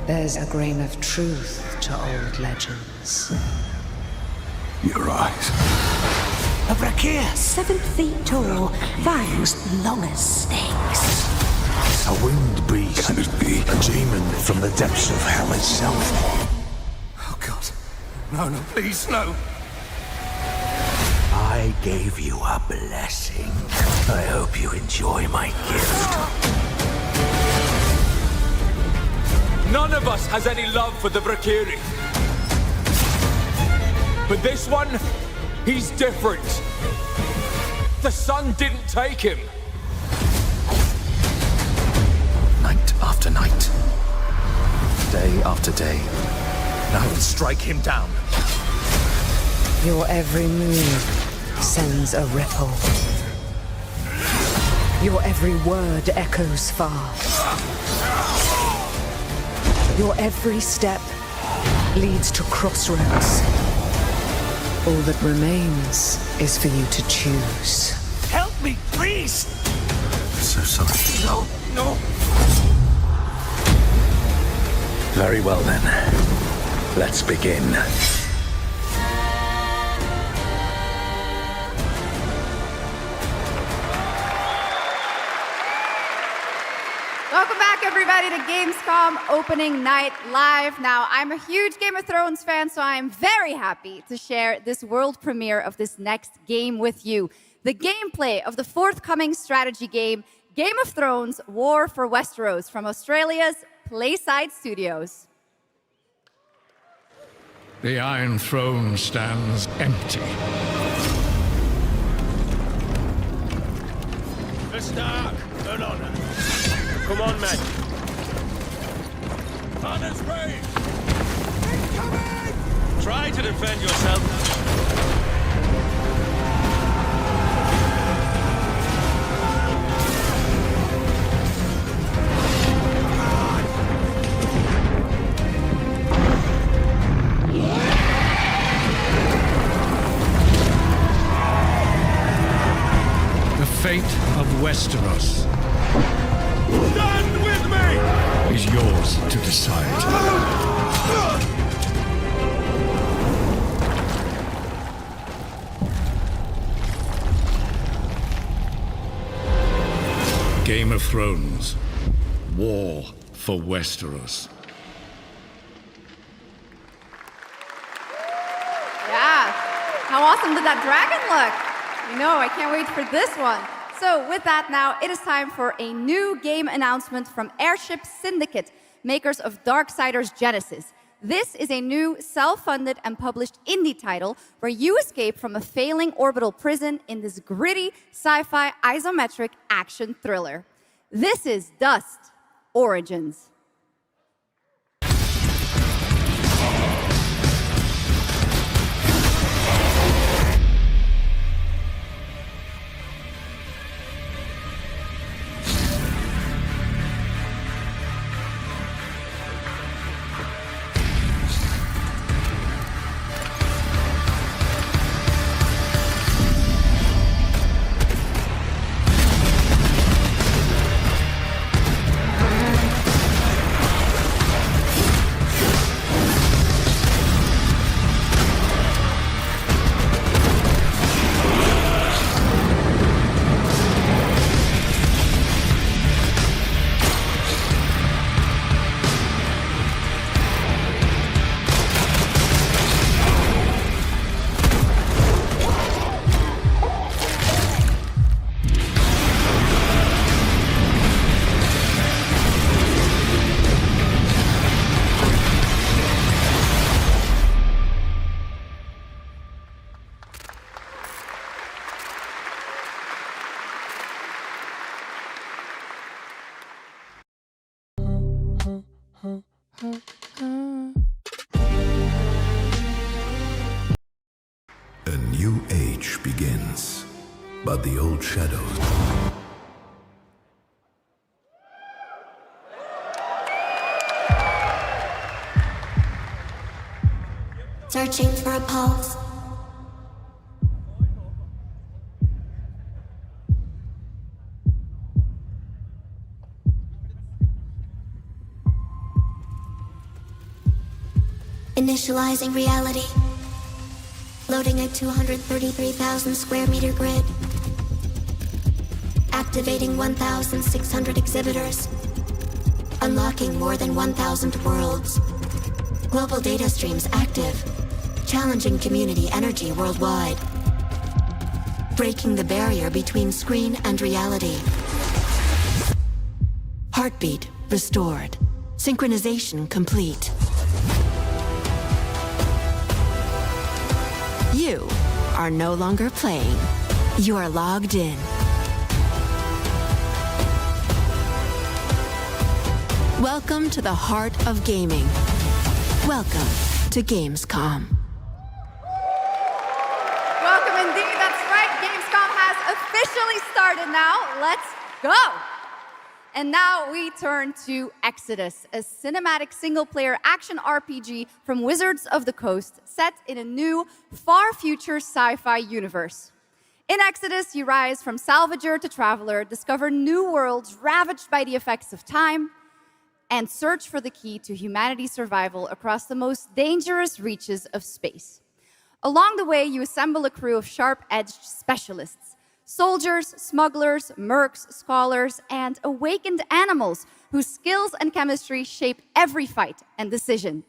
There's a grain of truth to old legends. Your eyes. A brachier, 7 feet tall, fangs long as snakes. A winged beast. Can it be? A demon from the depths of hell itself. Oh, God. No, no, please, no. I gave you a blessing. I hope you enjoy my gift. None of us has any love for the Brakiri. But this one, he's different. The sun didn't take him. Night after night. Day after day. I will strike him down. Your every move sends a ripple. Your every word echoes far. Your every step leads to crossroads. All that remains is for you to choose. Help me, please! I'm so sorry. No, no. Very well then. Let's begin. Welcome back, everybody, to Gamescom opening night live. Now, I'm a huge Game of Thrones fan, so I am very happy to share this world premiere of this next game with you. The gameplay of the forthcoming strategy game, Game of Thrones: War for Westeros, from Australia's Playside Studios. The Iron Throne stands empty. The Stark, an honor. Come on, men. On its way! Incoming! Try to defend yourself. The fate of Westeros Stand with me! is yours to decide. Game of Thrones: War for Westeros. Yeah, how awesome did that dragon look? You know, I can't wait for this one. So with that now, it is time for a new game announcement from Airship Syndicate, makers of Darksiders Genesis. This is a new self-funded and published indie title where you escape from a failing orbital prison in this gritty sci-fi isometric action thriller. This is Dust Origins. A new age begins, but the old shadows. Searching for a pulse. Initializing reality. Loading a 233,000 square meter grid. Activating 1,600 exhibitors. Unlocking more than 1,000 worlds. Global data streams active. Challenging community energy worldwide. Breaking the barrier between screen and reality. Heartbeat restored. Synchronization complete. You are no longer playing. You are logged in. Welcome to the heart of gaming. Welcome to Gamescom. Welcome indeed, that's right. Gamescom has officially started now. Let's go. And now we turn to Exodus, a cinematic single-player action RPG from Wizards of the Coast, set in a new, far-future sci-fi universe. In Exodus, you rise from salvager to traveler, discover new worlds ravaged by the effects of time, and search for the key to humanity's survival across the most dangerous reaches of space. Along the way, you assemble a crew of sharp-edged specialists, soldiers, smugglers, mercs, scholars, and awakened animals whose skills and chemistry shape every fight and decision.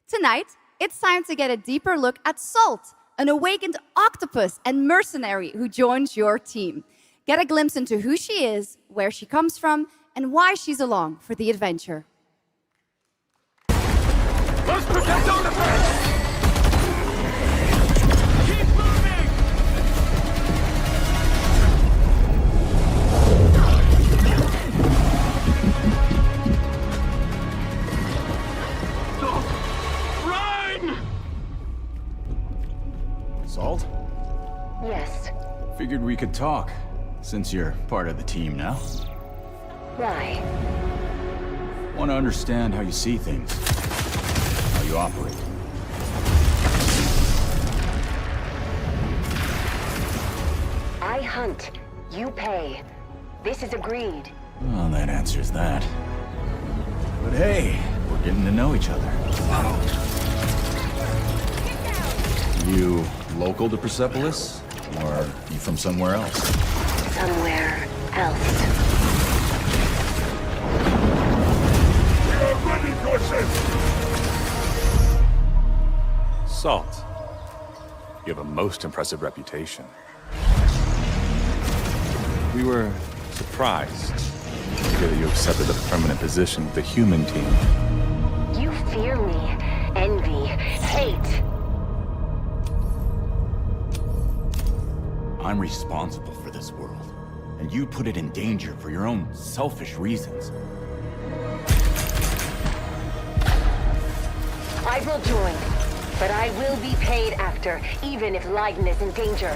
Tonight, it's time to get a deeper look at Salt, an awakened octopus and mercenary who joins your team. Get a glimpse into who she is, where she comes from, and why she's along for the adventure. Let's protect our defense! Keep moving! Run! Salt? Yes. Figured we could talk, since you're part of the team now. Why? Want to understand how you see things, how you operate. I hunt, you pay. This is agreed. Well, that answers that. But hey, we're getting to know each other. You local to Persepolis, or you from somewhere else? Somewhere else. Salt, you have a most impressive reputation. We were surprised to hear that you accepted a permanent position with the human team. You fear me, envy, hate. I'm responsible for this world, and you put it in danger for your own selfish reasons. I will join, but I will be paid after, even if Leiden is in danger.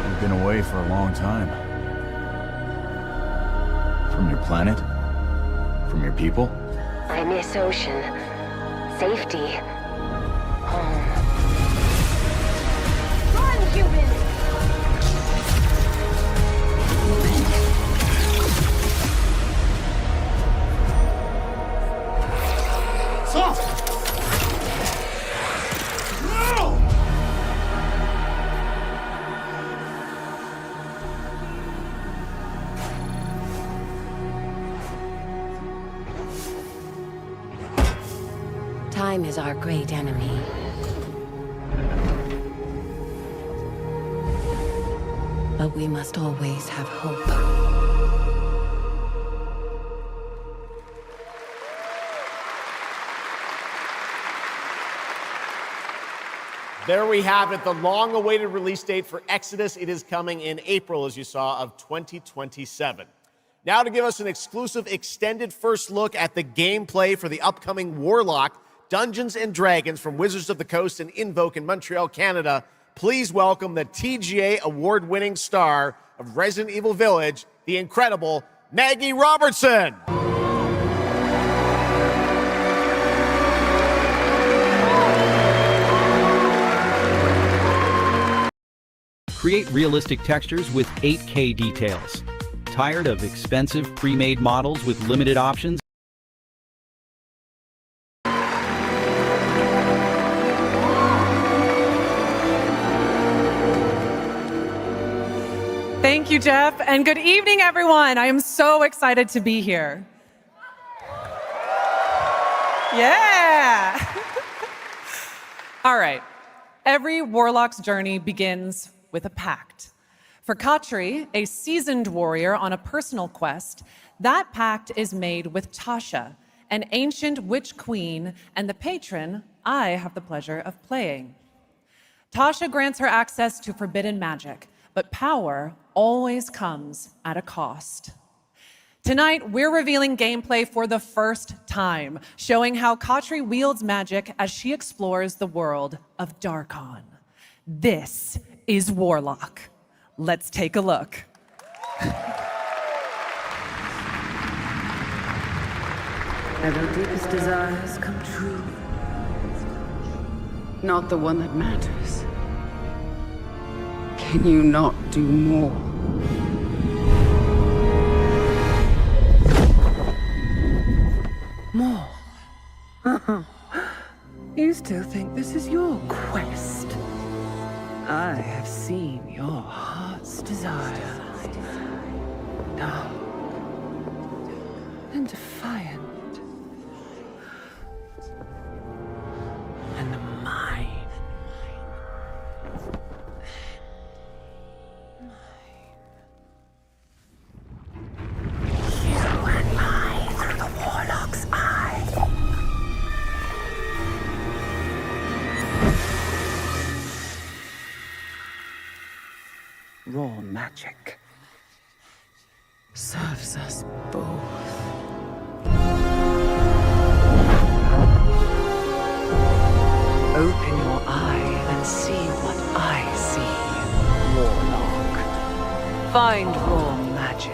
You've been away for a long time. From your planet? From your people? I miss ocean, safety, home. Run, humans! Salt! Time is our great enemy. But we must always have hope. There we have it, the long-awaited release date for Exodus. It is coming in April, as you saw, of 2027. Now to give us an exclusive extended first look at the gameplay for the upcoming Warlock Dungeons & Dragons from Wizards of the Coast and Invoke in Montreal, Canada, please welcome the TGA award-winning star of Resident Evil Village, the incredible Maggie Robertson. Create realistic textures with 8K details. Tired of expensive pre-made models with limited options? Thank you, Jeff, and good evening, everyone. I am so excited to be here. Yeah! All right. Every warlock's journey begins with a pact. For Katri, a seasoned warrior on a personal quest, that pact is made with Tasha, an ancient witch queen and the patron I have the pleasure of playing. Tasha grants her access to forbidden magic, but power always comes at a cost. Tonight, we're revealing gameplay for the first time, showing how Katri wields magic as she explores the world of Darkon. This is Warlock. Let's take a look. Have your deepest desires come true? Not the one that matters. Can you not do more? More? You still think this is your quest? I have seen your heart's desire. Dark and defiant. And mine. You and I through the Warlock's eye. Raw magic serves us both. Open your eye and see what I see, Warlock. Find raw magic.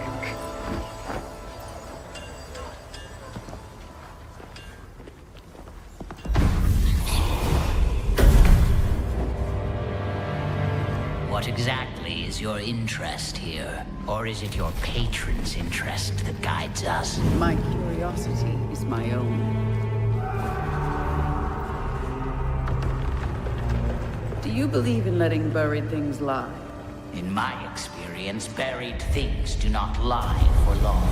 What exactly is your interest here? Or is it your patron's interest that guides us? My curiosity is my own. Do you believe in letting buried things lie? In my experience, buried things do not lie for long.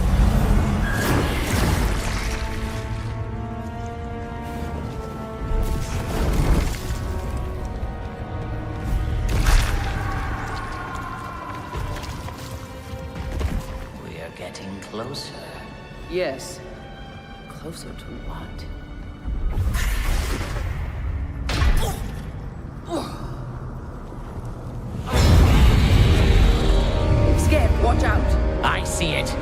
We are getting closer. Yes. Closer to what? Scared, watch out! I see it.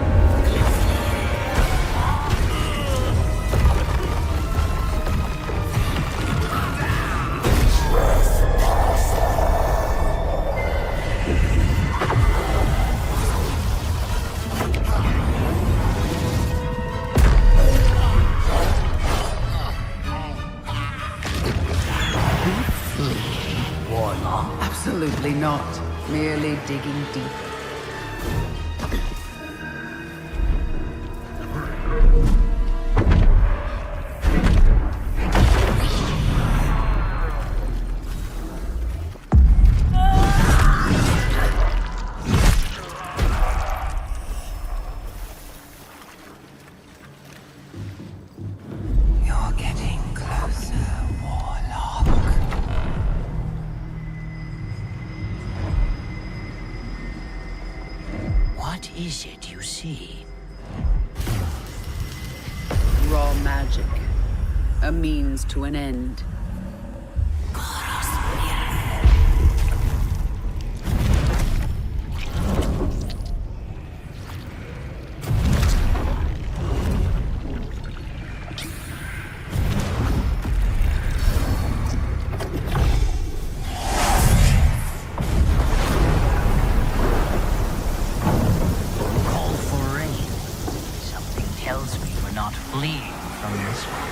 Warlock. Absolutely not. Merely digging deep. You're getting closer, Warlock. What is it you see? Raw magic. A means to an end. Call for rain. Something tells me we're not fleeing from this one.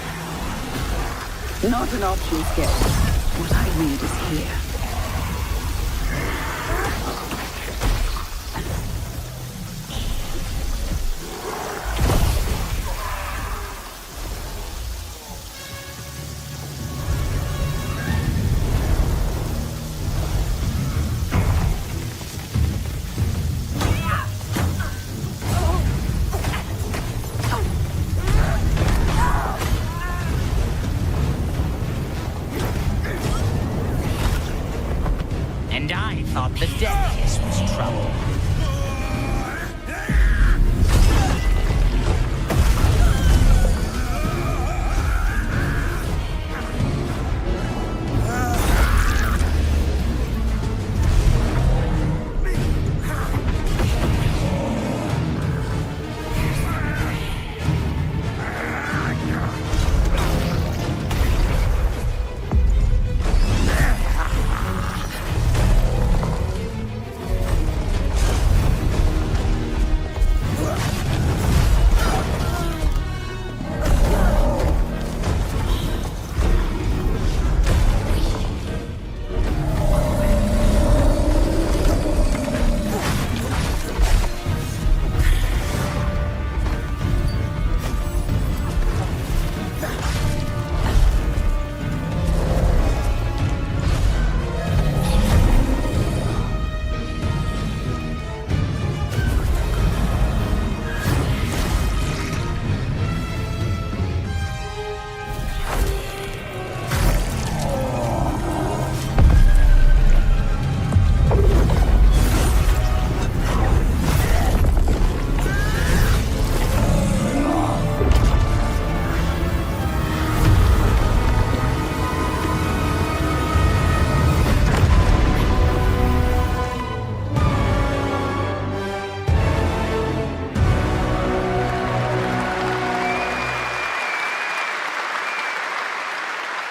Not an option, Skip. What I need is here. deadliest was trouble.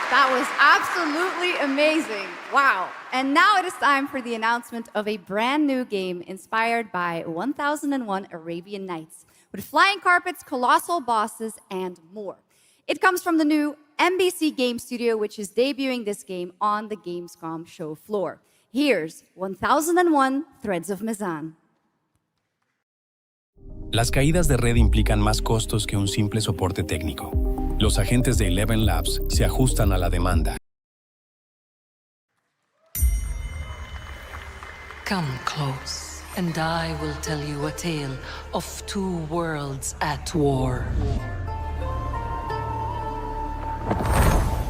That was absolutely amazing. Wow. And now it is time for the announcement of a brand new game inspired by 1001 Arabian Nights, with flying carpets, colossal bosses, and more. It comes from the new MBC Game Studio, which is debuting this game on the Gamescom show floor. Here's 1001 Threads of Mizan. Las caídas de red implican más costos que un simple soporte técnico. Los agentes de Eleven Labs se ajustan a la demanda. Come close, and I will tell you a tale of two worlds at war.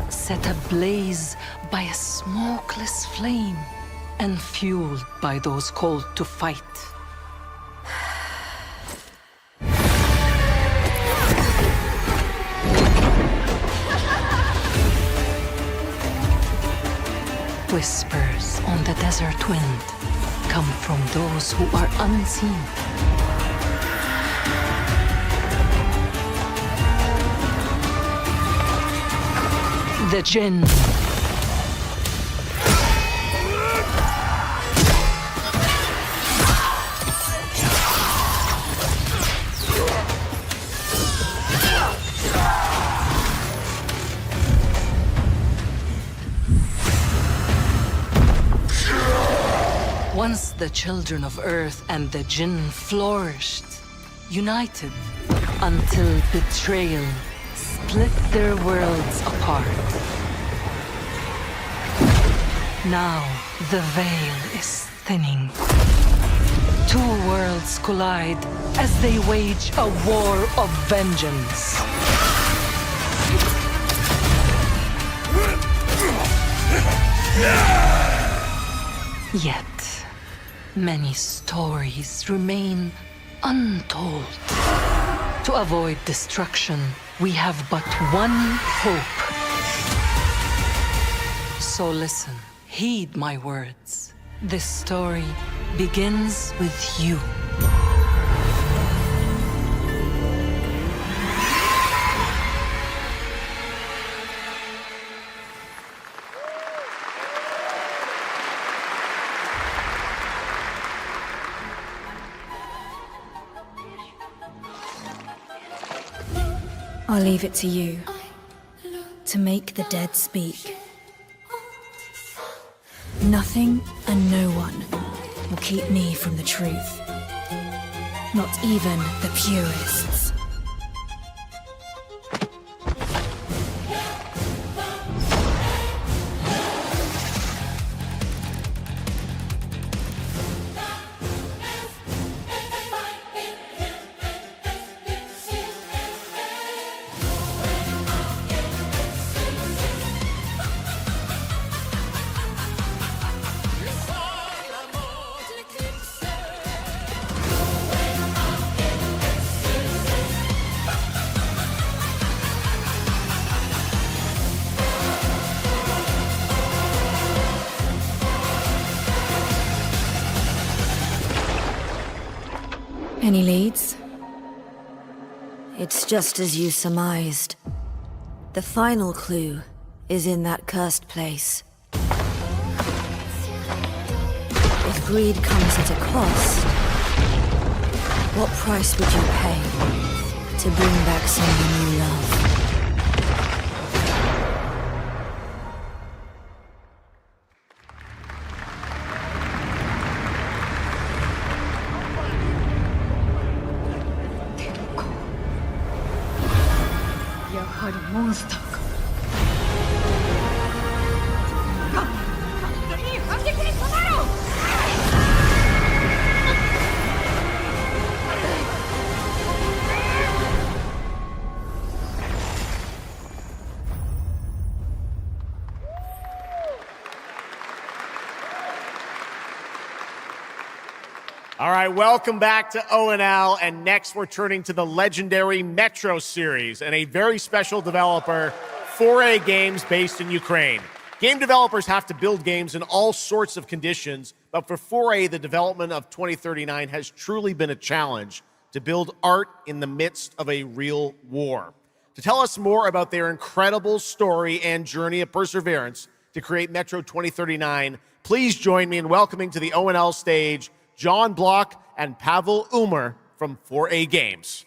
Set ablaze by a smokeless flame, and fueled by those called to fight. Whispers on the desert wind come from those who are unseen. The Jinn. Once the children of Earth and the Jinn flourished, united, until betrayal split their worlds apart. Now the veil is thinning. Two worlds collide as they wage a war of vengeance. Yet, many stories remain untold. To avoid destruction, we have but one hope. So listen, heed my words. This story begins with you. I'll leave it to you to make the dead speak. Nothing and no one will keep me from the truth. Not even the purists. Any leads? It's just as you surmised. The final clue is in that cursed place. If greed comes at a cost, what price would you pay to bring back someone you love? All right, welcome back to ONL, and next we're turning to the legendary Metro series and a very special developer, 4A Games, based in Ukraine. Game developers have to build games in all sorts of conditions, but for 4A, the development of 2039 has truly been a challenge to build art in the midst of a real war. To tell us more about their incredible story and journey of perseverance to create Metro 2039, please join me in welcoming to the ONL stage John Block and Pavel Umer from 4A Games.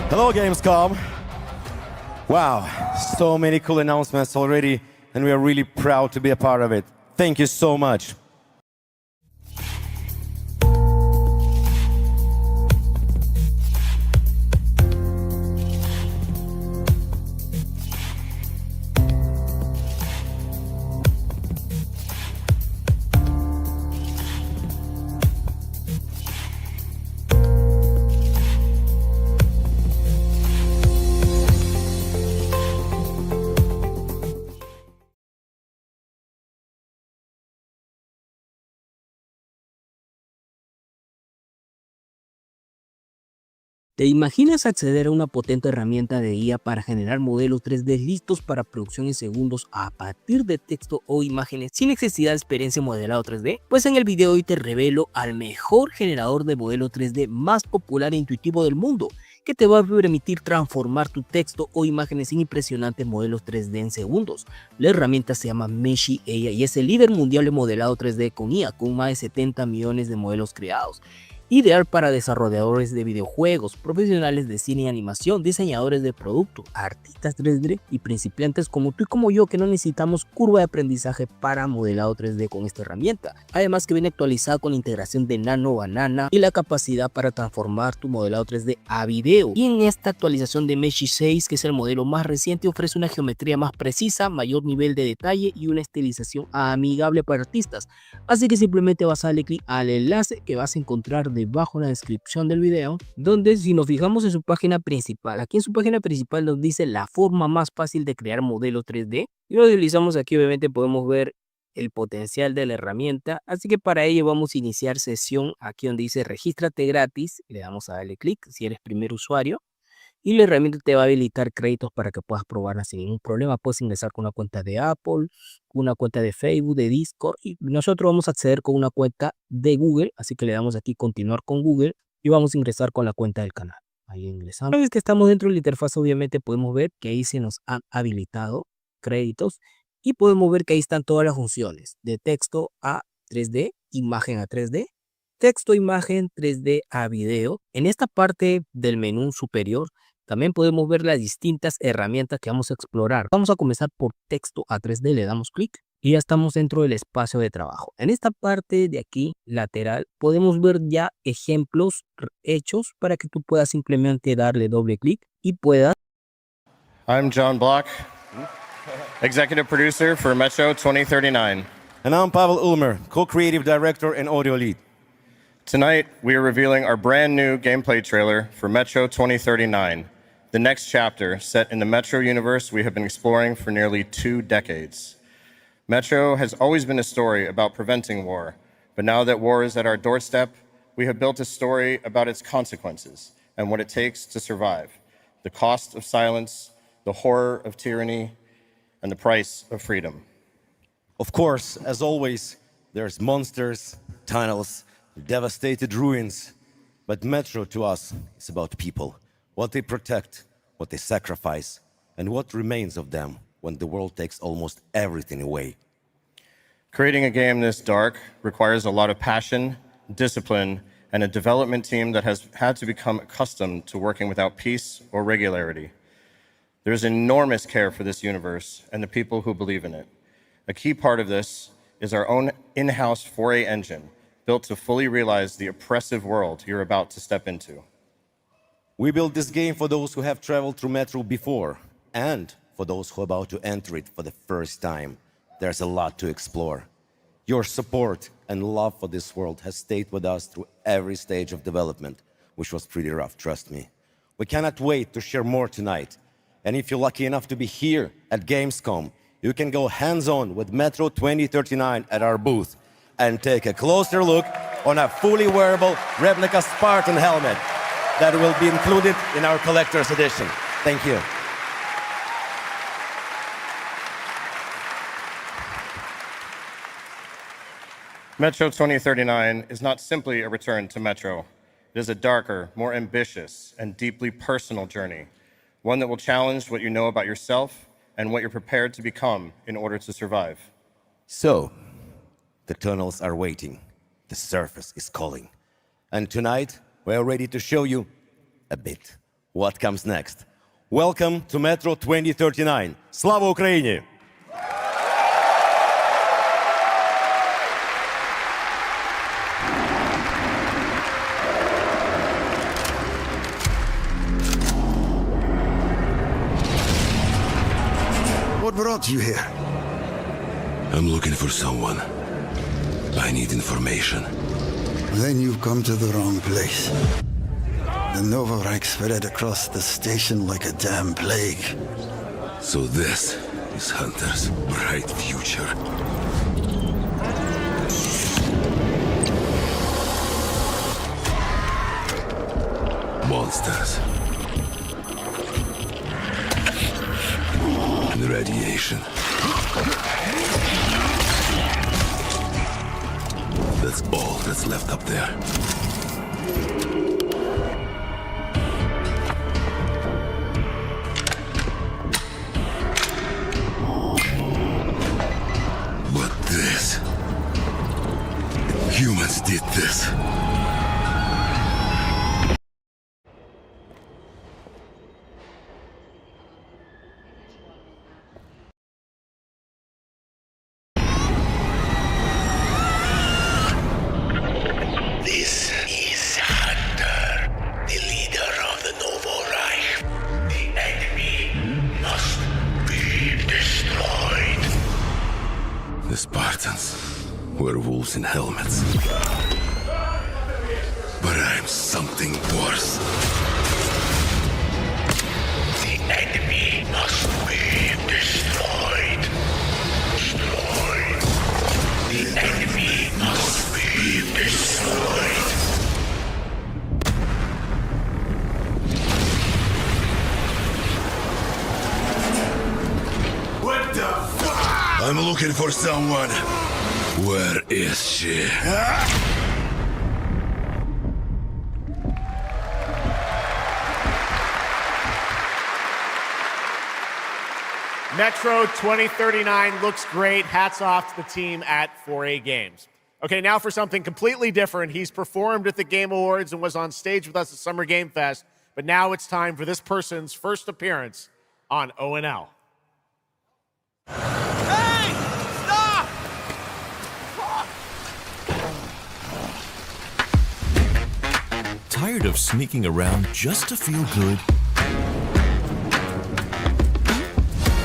Hello, Gamescom. Wow, so many cool announcements already, and we are really proud to be a part of it. Thank you so much. ¿Te imaginas acceder a una potente herramienta de IA para generar modelos 3D listos para producción en segundos a partir de texto o imágenes sin necesidad de experiencia en modelado 3D? Pues en el video hoy te revelo al mejor generador de modelo 3D más popular e intuitivo del mundo, que te va a permitir transformar tu texto o imágenes en impresionantes modelos 3D en segundos. La herramienta se llama Meshi AI y es el líder mundial de modelado 3D con IA, con más de 70 millones de modelos creados. Ideal para desarrolladores de videojuegos, profesionales de cine y animación, diseñadores de producto, artistas 3D y principiantes como tú y como yo que no necesitamos curva de aprendizaje para modelado 3D con esta herramienta. Además que viene actualizada con la integración de Nano Banana y la capacidad para transformar tu modelado 3D a video. Y en esta actualización de Meshi 6, que es el modelo más reciente, ofrece una geometría más precisa, mayor nivel de detalle y una estilización amigable para artistas. Así que simplemente vas a darle clic al enlace que vas a encontrar debajo en la descripción del video, donde si nos fijamos en su página principal, aquí en su página principal nos dice la forma más fácil de crear modelos 3D, y lo utilizamos aquí. Obviamente podemos ver el potencial de la herramienta, así que para ello vamos a iniciar sesión aquí donde dice regístrate gratis, le damos a darle clic si eres primer usuario, y la herramienta te va a habilitar créditos para que puedas probarla sin ningún problema. Puedes ingresar con una cuenta de Apple, una cuenta de Facebook, de Discord, y nosotros vamos a acceder con una cuenta de Google, así que le damos aquí continuar con Google y vamos a ingresar con la cuenta del canal. Ahí ingresamos. Una vez que estamos dentro de la interfaz, obviamente podemos ver que ahí se nos han habilitado créditos y podemos ver que ahí están todas las funciones de texto a 3D, imagen a 3D, texto, imagen, 3D a video. En esta parte del menú superior también podemos ver las distintas herramientas que vamos a explorar. Vamos a comenzar por texto a 3D, le damos clic y ya estamos dentro del espacio de trabajo. En esta parte de aquí lateral podemos ver ya ejemplos hechos para que tú puedas simplemente darle doble clic y puedas. I'm John Block, Executive Producer for Metro 2039. And I'm Pavel Ulmer, Co-Creative Director and Audio Lead. Tonight, we are revealing our brand new gameplay trailer for Metro 2039, the next chapter set in the Metro universe we have been exploring for nearly 2 decades. Metro has always been a story about preventing war, But now that war is at our doorstep, we have built a story about its consequences and what it takes to survive, the cost of silence, the horror of tyranny, and the price of freedom. Of course, as always, there's monsters, tunnels, devastated ruins. But Metro to us is about people, what they protect, what they sacrifice, and what remains of them when the world takes almost everything away. Creating a game this dark requires a lot of passion, discipline, and a development team that has had to become accustomed to working without peace or regularity. There's enormous care for this universe and the people who believe in it. A key part of this is our own in-house 4A engine, built to fully realize the oppressive world you're about to step into. We built this game for those who have traveled through Metro before, and for those who are about to enter it for the first time. There's a lot to explore. Your support and love for this world has stayed with us through every stage of development, which was pretty rough, trust me. We cannot wait to share more tonight. And if you're lucky enough to be here at Gamescom, you can go hands-on with Metro 2039 at our booth and take a closer look on a fully wearable replica Spartan helmet that will be included in our collector's edition. Thank you. Metro 2039 is not simply a return to Metro. It is a darker, more ambitious, and deeply personal journey, one that will challenge what you know about yourself and what you're prepared to become in order to survive. So, the tunnels are waiting, the surface is calling. And tonight, we're ready to show you a bit what comes next. Welcome to Metro 2039. Slava Ukraini! What brought you here? I'm looking for someone. I need information. Then you've come to the wrong place. The Nova Reich spread across the station like a damn plague. So this is Hunter's bright future. Monsters. And radiation. That's all that's left up there. But this... humans did this. This is Hunter, the leader of the Novo Reich. The enemy must be destroyed. The Spartans were wolves in helmets. But I'm something worse. The enemy must be destroyed. Destroyed. The enemy must be destroyed. What the fuck? I'm looking for someone. Where is she? Metro 2039 looks great. Hats off to the team at 4A Games. Okay, now for something completely different. He's performed at the Game Awards and was on stage with us at Summer Game Fest, but now it's time for this person's first appearance on ONL. Tired of sneaking around just to feel good?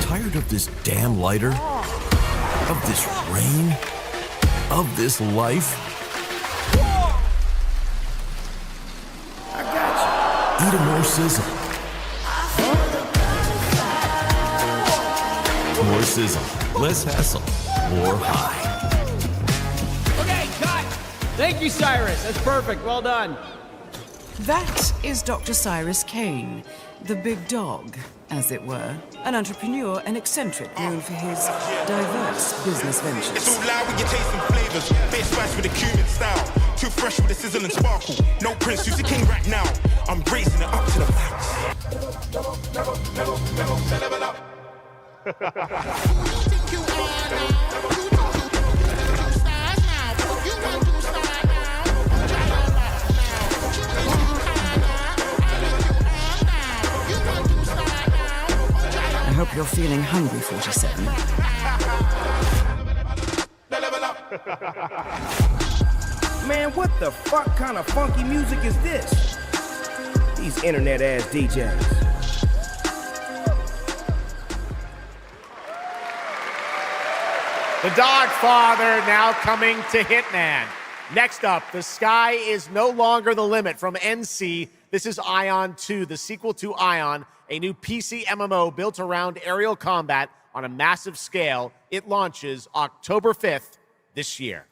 Tired of this damn lighter? Of this rain? Of this life? I got you. Eat a more sizzle. More sizzle, less hassle, more high. Okay, cut. Thank you, Cyrus. That's perfect. Well done. That is Dr. Cyrus Kane, the big dog, as it were. An entrepreneur and eccentric known for his diverse business ventures. It's all loud when you're tasting flavors. Bit spice with a cumin style. Too fresh with a sizzle and sparkle. No Prince, who's the king right now? I'm raising it up to the max. Level up. I hope you're feeling hungry, 47. Man, what the fuck kind of funky music is this? These internet-ass DJs. The Dogfather now coming to Hitman. Next up, The Sky is No Longer the Limit from NC. This is Ion 2, the sequel to Ion, a new PC MMO built around aerial combat on a massive scale. It launches October 5th this year.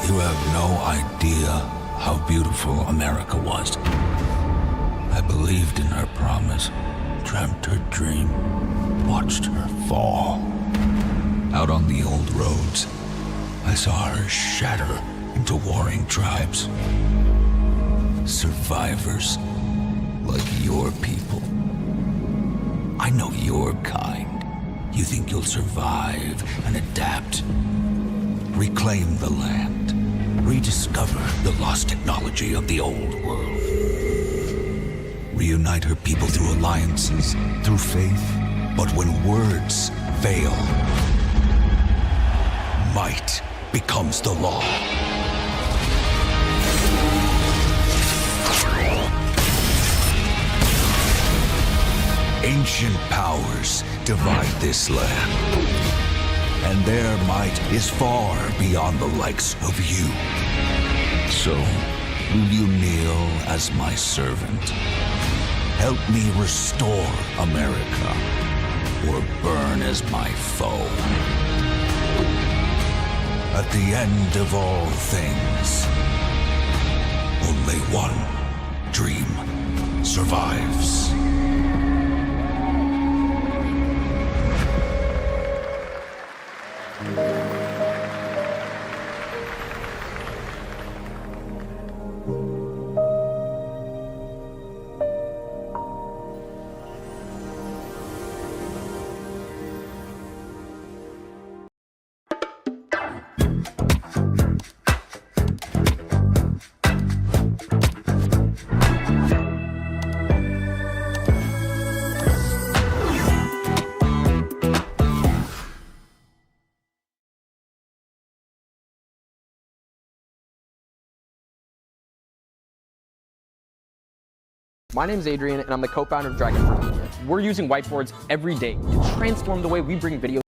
You have no idea how beautiful America was. I believed in her promise, dreamt her dream, watched her fall. Out on the old roads, I saw her shatter into warring tribes. Survivors like your people. I know your kind. You think you'll survive and adapt. Reclaim the land. Rediscover the lost technology of the old world. Reunite her people through alliances, through faith. But when words fail, might becomes the law. Ancient powers divide this land, and their might is far beyond the likes of you. So, will you kneel as my servant? Help me restore America, or burn as my foe? At the end of all things, only one dream survives. My name's Adrian, and I'm the co-founder of Dragonfly. We're using whiteboards every day to transform the way we bring video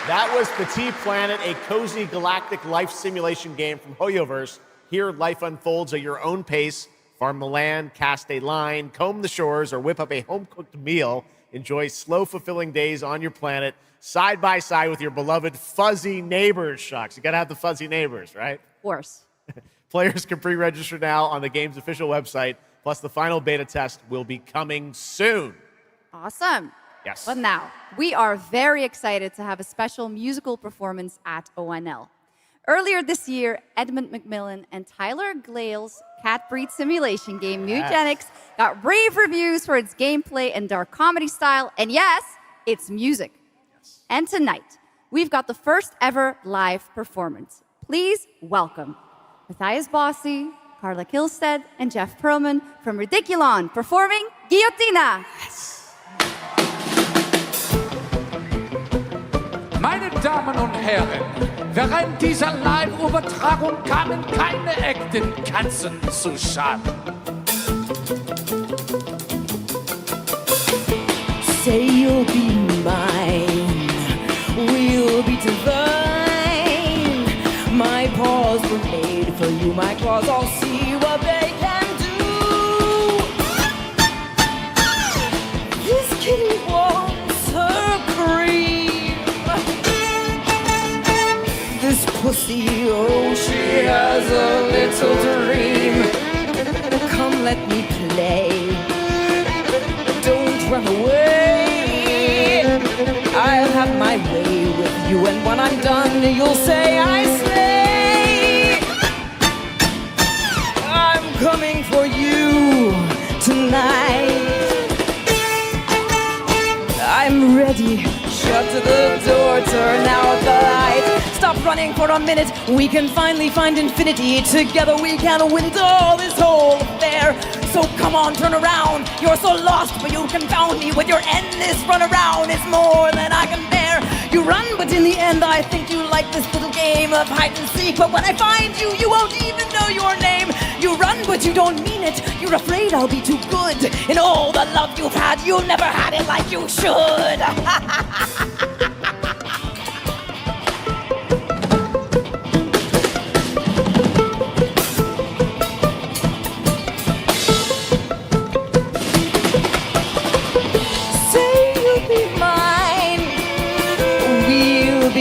That was Petit Planet, a cozy galactic life simulation game from HoYoverse. Here, life unfolds at your own pace. Farm the land, cast a line, comb the shores, or whip up a home-cooked meal. Enjoy slow, fulfilling days on your planet, side by side with your beloved fuzzy neighbors, Shocks. You gotta have the fuzzy neighbors, right? Of course. Players can pre-register now on the game's official website, plus the final beta test will be coming soon. Awesome. Yes. But now, we are very excited to have a special musical performance at ONL. Earlier this year, Edmund McMillan and Tyler Glale's cat breed simulation game, Mutagenics, got rave reviews for its gameplay and dark comedy style, and yes, its music. Yes. And tonight, we've got the first ever live performance. Please welcome Matthias Bossi, Carla Kilstead, and Jeff Perlman from Ridiculon performing Guillotina. Yes. Meine Damen und Herren, während dieser Live-Übertragung kamen keine echten Katzen zu Schaden. Say you'll be mine, we'll be divine. My paws were made for you, my claws, I'll see what they can do. This kitty wants her cream. This pussy, oh, she has a little dream. Come, let me play. Don't run away. I'll have my way with you, and when I'm done, you'll say I slay. I'm coming for you tonight. I'm ready. Shut the door, turn out the light. Stop running for a minute. We can finally find infinity. Together we can win all this whole affair. So come on, turn around. You're so lost, but you confound me with your endless run around. It's more than I can bear. You run, but in the end, I think you like this little game of hide and seek. But when I find you, you won't even know your name. You run, but you don't mean it. You're afraid I'll be too good. In all the love you've had, you never had it like you should.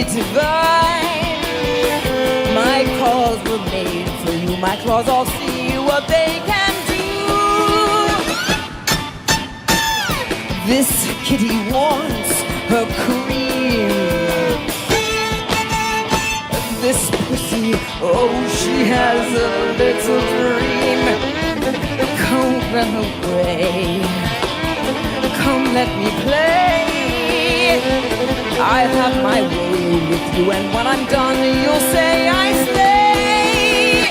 Divine. My claws were made for you. My claws all see what they can do. This kitty wants her cream. This pussy, oh, she has a little dream. Come run away. Come let me play. I'll have my way with you, and when I'm done, you'll say I slay.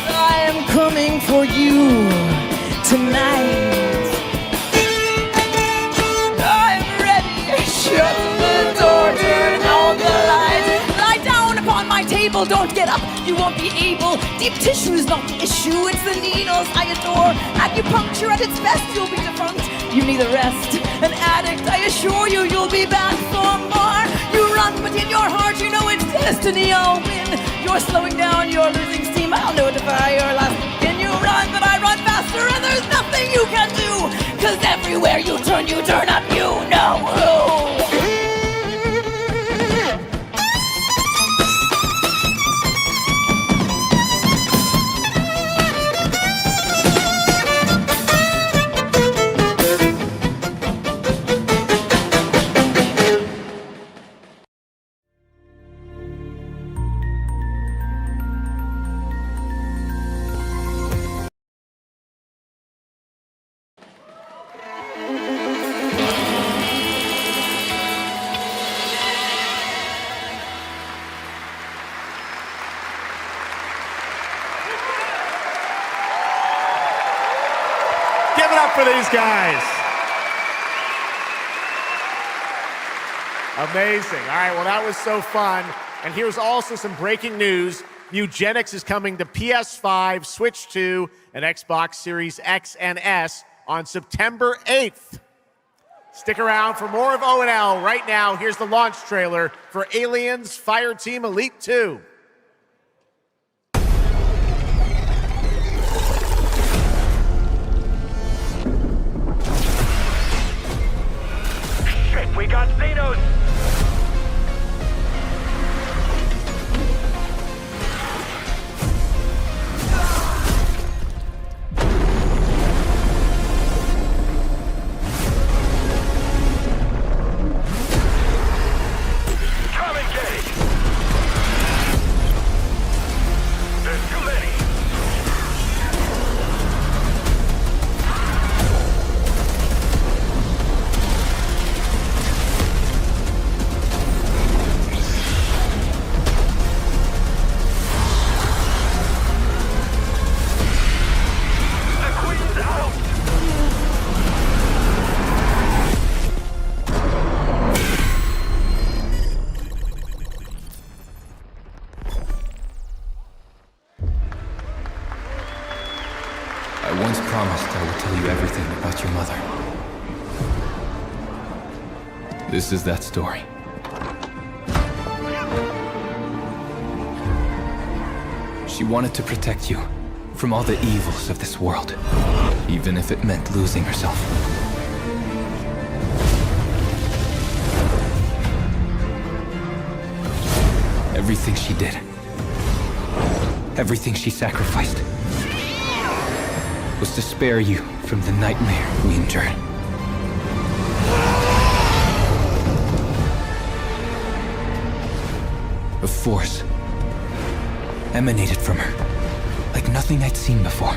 I am coming for you tonight. I'm ready. Shut the door, turn out the lights. Lie down upon my table, don't get up. You won't be able. Deep tissue is not the issue, it's the needles I adore. Acupuncture at its best, you'll be defunct. You need a rest, an addict. I assure you, you'll be back for more. You run, but in your heart, you know it's destiny. I'll win. You're slowing down, you're losing steam, I'll notify your last. Can you run? But I run faster and there's nothing you can do. Cause everywhere you turn up, you know who. Give it up for these guys. Amazing. All right, well, that was so fun. And here's also some breaking news. Eugenics is coming to PS5, Switch 2, and Xbox Series X and S on September 8th. Stick around for more of O&L. Right now, here's the launch trailer for Aliens Fireteam Elite 2. We got Xenos! Come engage! There's too many! I once promised I would tell you everything about your mother. This is that story. She wanted to protect you from all the evils of this world, even if it meant losing herself. Everything she did, everything she sacrificed, was to spare you from the nightmare we endured. A force emanated from her, like nothing I'd seen before.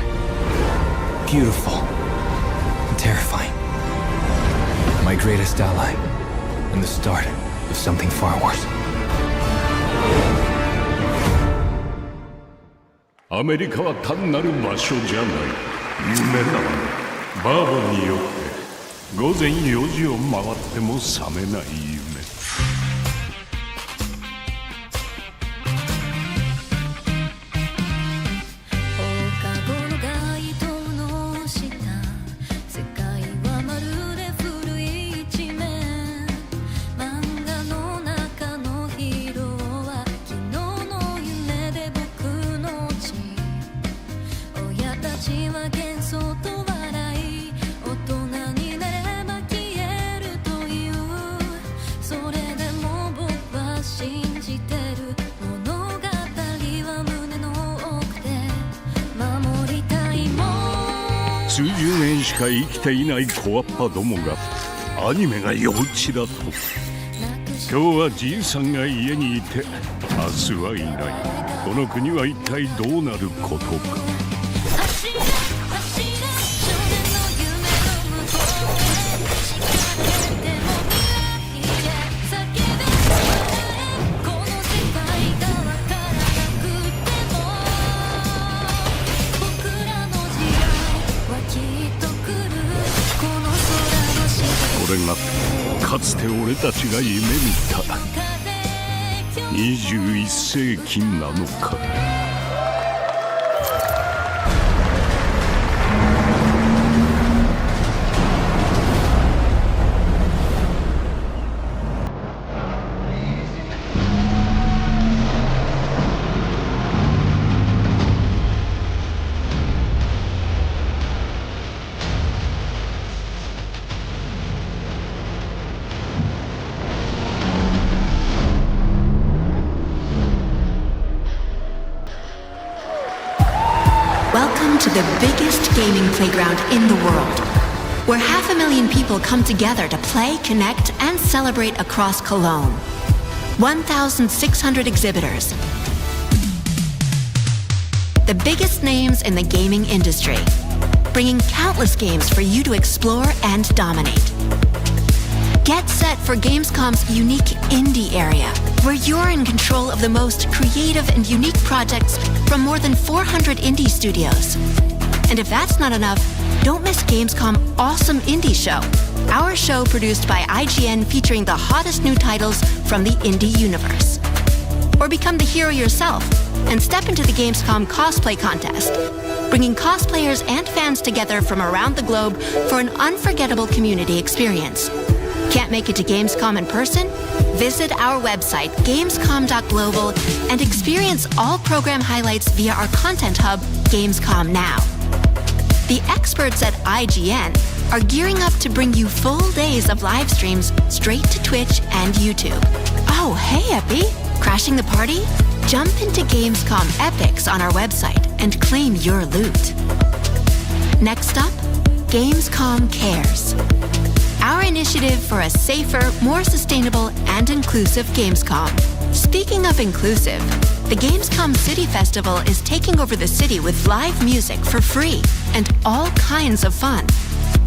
Beautiful and terrifying. My greatest ally, and the start of something far worse. アメリカは単なる場所じゃない夢だ。バーボンによって午前4時を回っても覚めない夢。数十年しか生きていない小アッパどもがアニメが幼稚だと。今日はじいさんが家にいて明日はいない。この国は一体どうなることか。これがかつて俺たちが夢見た21世紀なのか。Welcome to the biggest gaming playground in the world, where 500,000 people come together to play, connect, and celebrate across Cologne. 1,600 exhibitors. The biggest names in the gaming industry, bringing countless games for you to explore and dominate. Get set for Gamescom's unique indie area, where you're in control of the most creative and unique projects from more than 400 indie studios. And if that's not enough, don't miss Gamescom Awesome Indie Show, our show produced by IGN featuring the hottest new titles from the indie universe. Or become the hero yourself and step into the Gamescom cosplay contest, bringing cosplayers and fans together from around the globe for an unforgettable community experience. Can't make it to Gamescom in person? Visit our website, gamescom.global, and experience all program highlights via our content hub, Gamescom Now. The experts at IGN are gearing up to bring you full days of live streams straight to Twitch and YouTube. Oh, hey, Epi! Crashing the party? Jump into Gamescom Epics on our website and claim your loot. Next up, Gamescom Cares, our initiative for a safer, more sustainable, and inclusive Gamescom. Speaking of inclusive, the Gamescom City Festival is taking over the city with live music for free and all kinds of fun.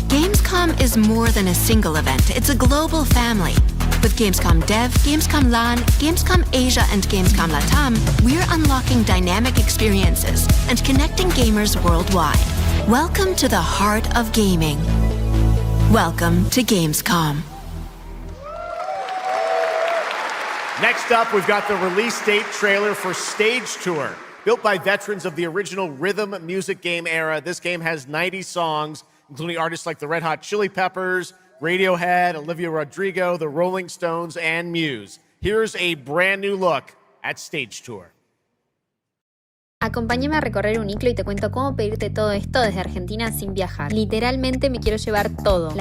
Gamescom is more than a single event, it's a global family. With Gamescom Dev, Gamescom LAN, Gamescom Asia, and Gamescom LATAM, we're unlocking dynamic experiences and connecting gamers worldwide. Welcome to the heart of gaming. Welcome to Gamescom. Next up, we've got the release date trailer for Stage Tour. Built by veterans of the original rhythm music game era, this game has 90 songs, including artists like the Red Hot Chili Peppers, Radiohead, Olivia Rodrigo, the Rolling Stones, and Muse. Here's a brand new look at Stage Tour. Acompáñame a recorrer un iclo y te cuento cómo pedirte todo esto desde Argentina sin viajar. Literalmente me quiero llevar todo.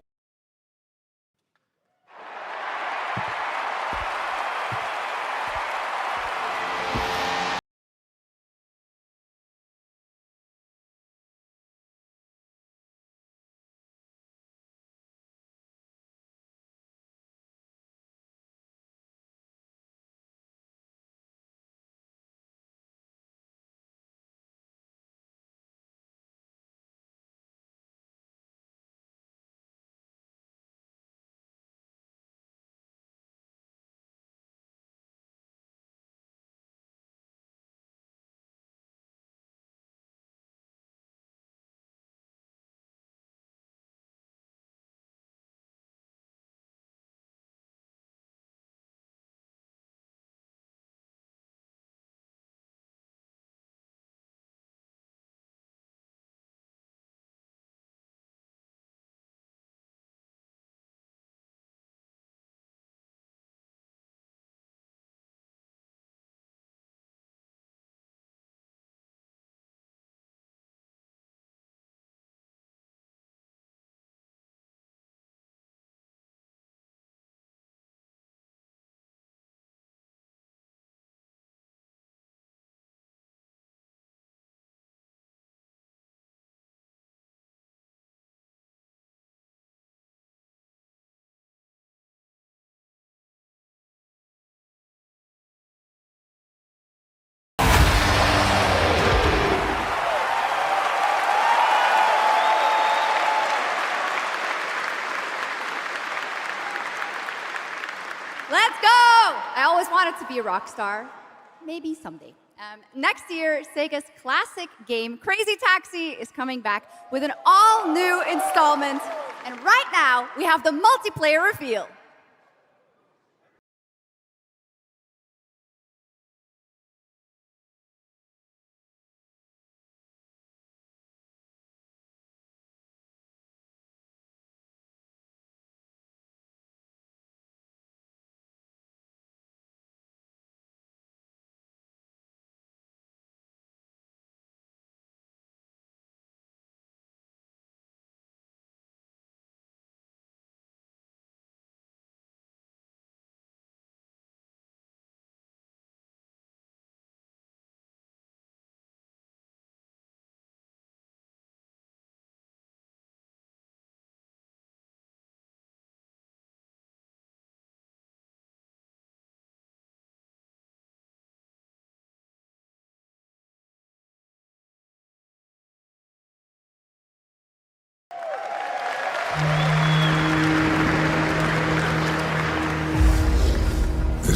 Let's go! I always wanted to be a rock star. Maybe someday. Next year, Sega's classic game, Crazy Taxi, is coming back with an all-new installment. And right now, we have the multiplayer reveal.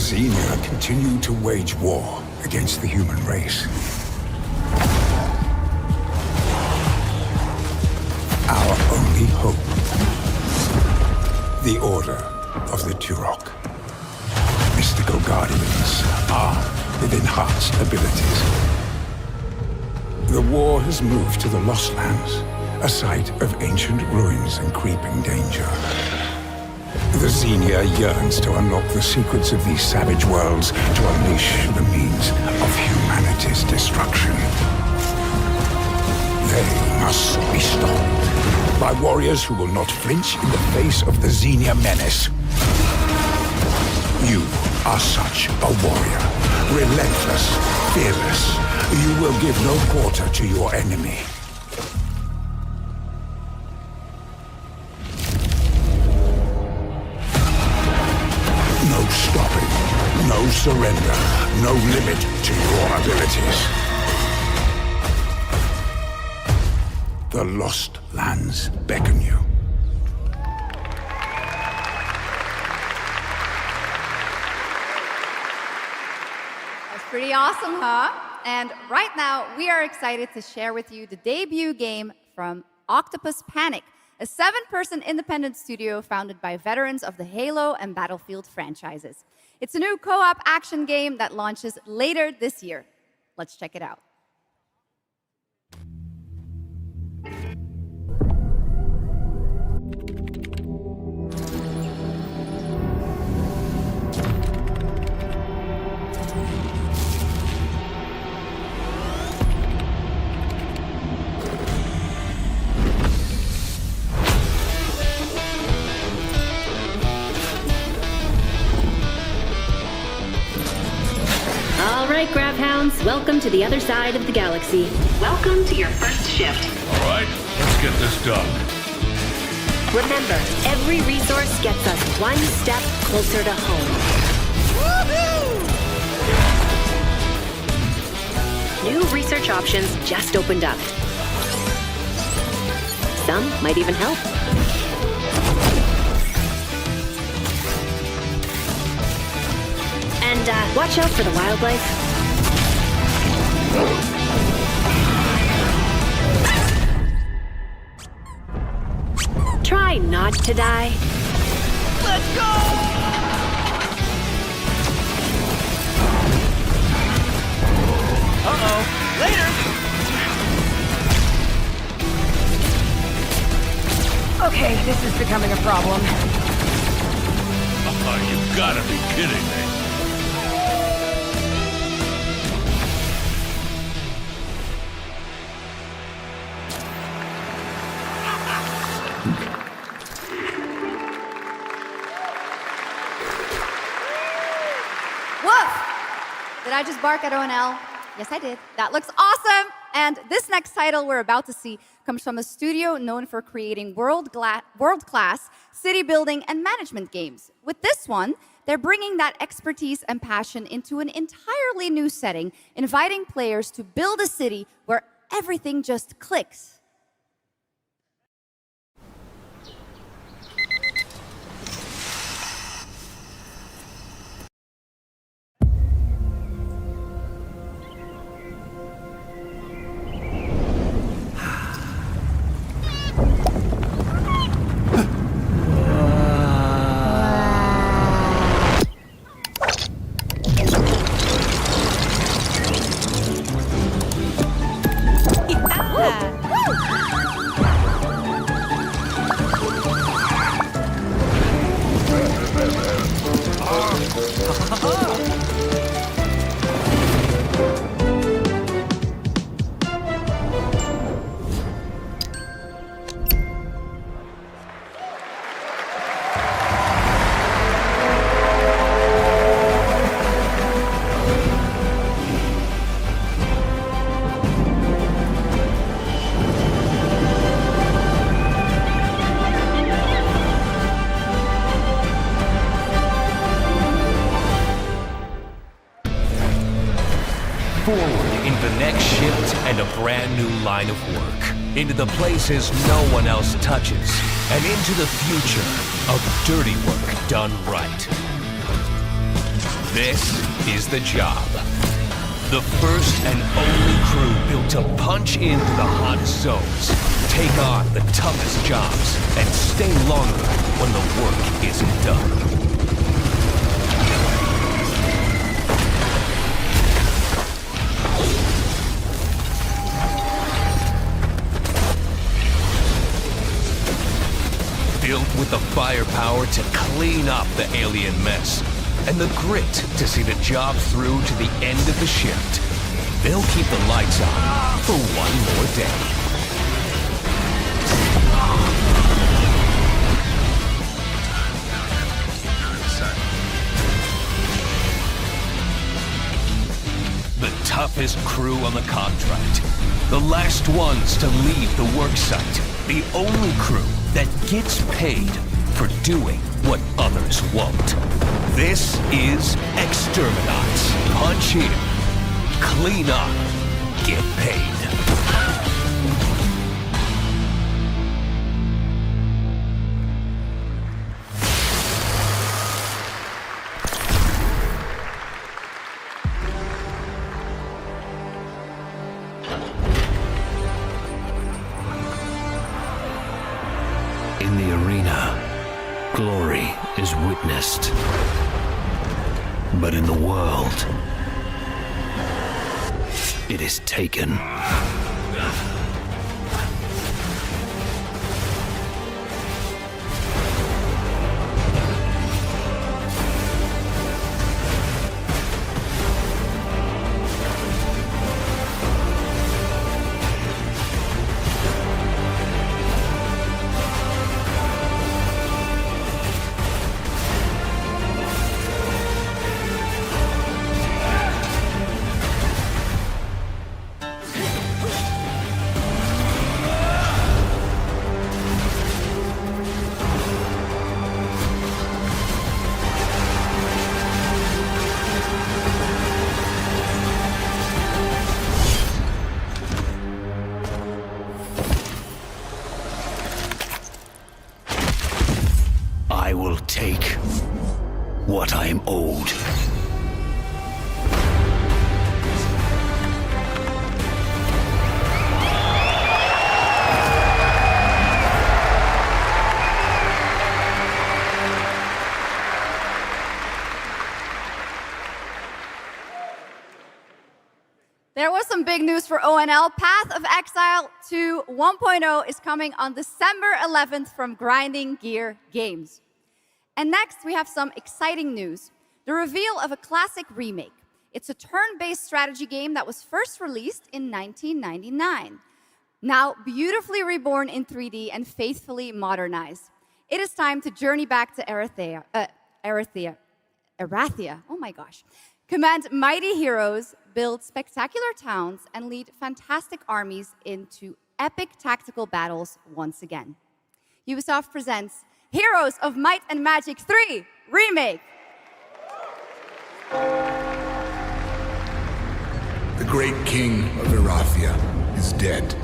Xenia continue to wage war against the human race. Our only hope, the Order of the Turok. Mystical guardians armed with enhanced abilities. The war has moved to the Lost Lands, a site of ancient ruins and creeping danger. The Xenia yearns to unlock the secrets of these savage worlds to unleash the means of humanity's destruction. They must be stopped by warriors who will not flinch in the face of the Xenia menace. You are such a warrior. Relentless, fearless. You will give no quarter to your enemy. No stopping, no surrender, no limit to your abilities. The Lost Lands beckon you. That's pretty awesome, huh? And right now, we are excited to share with you the debut game from Octopus Panic, a 7-person independent studio founded by veterans of the Halo and Battlefield franchises. It's a new co-op action game that launches later this year. Let's check it out. All right, Grab Hounds, welcome to the other side of the galaxy. Welcome to your first shift. All right, let's get this done. Remember, every resource gets us one step closer to home. Woohoo! New research options just opened up. Some might even help. And watch out for the wildlife. Try not to die. Let's go! Uh-oh. Later! Okay, this is becoming a problem. Oh, you gotta be kidding me. Did I just bark at ONL? Yes, I did. That looks awesome! And this next title we're about to see comes from a studio known for creating world-class city building and management games. With this one, they're bringing that expertise and passion into an entirely new setting, inviting players to build a city where everything just clicks. Forward into the next shift and a brand new line of work. Into the places no one else touches. And into the future of dirty work done right. This is the job. The first and only crew built to punch into the hottest zones, take on the toughest jobs, and stay longer when the work isn't done. Built with the firepower to clean up the alien mess, and the grit to see the job through to the end of the shift. They'll keep the lights on for one more day. The toughest crew on the contract. The last ones to leave the work site. The only crew that gets paid for doing what others won't. This is Exterminats. Punch in, clean up, get paid. In the arena, glory is witnessed. But in the world, it is taken. I will take what I am owed. There was some big news for ONL. Path of Exile 2 1.0 is coming on December 11th from Grinding Gear Games. And next, we have some exciting news. The reveal of a classic remake. It's a turn-based strategy game that was first released in 1999. Now beautifully reborn in 3D and faithfully modernized. It is time to journey back to Erathia. Oh my gosh. Command mighty heroes, build spectacular towns, and lead fantastic armies into epic tactical battles once again. Ubisoft presents Heroes of Might and Magic 3 Remake. The great king of Erathia is dead,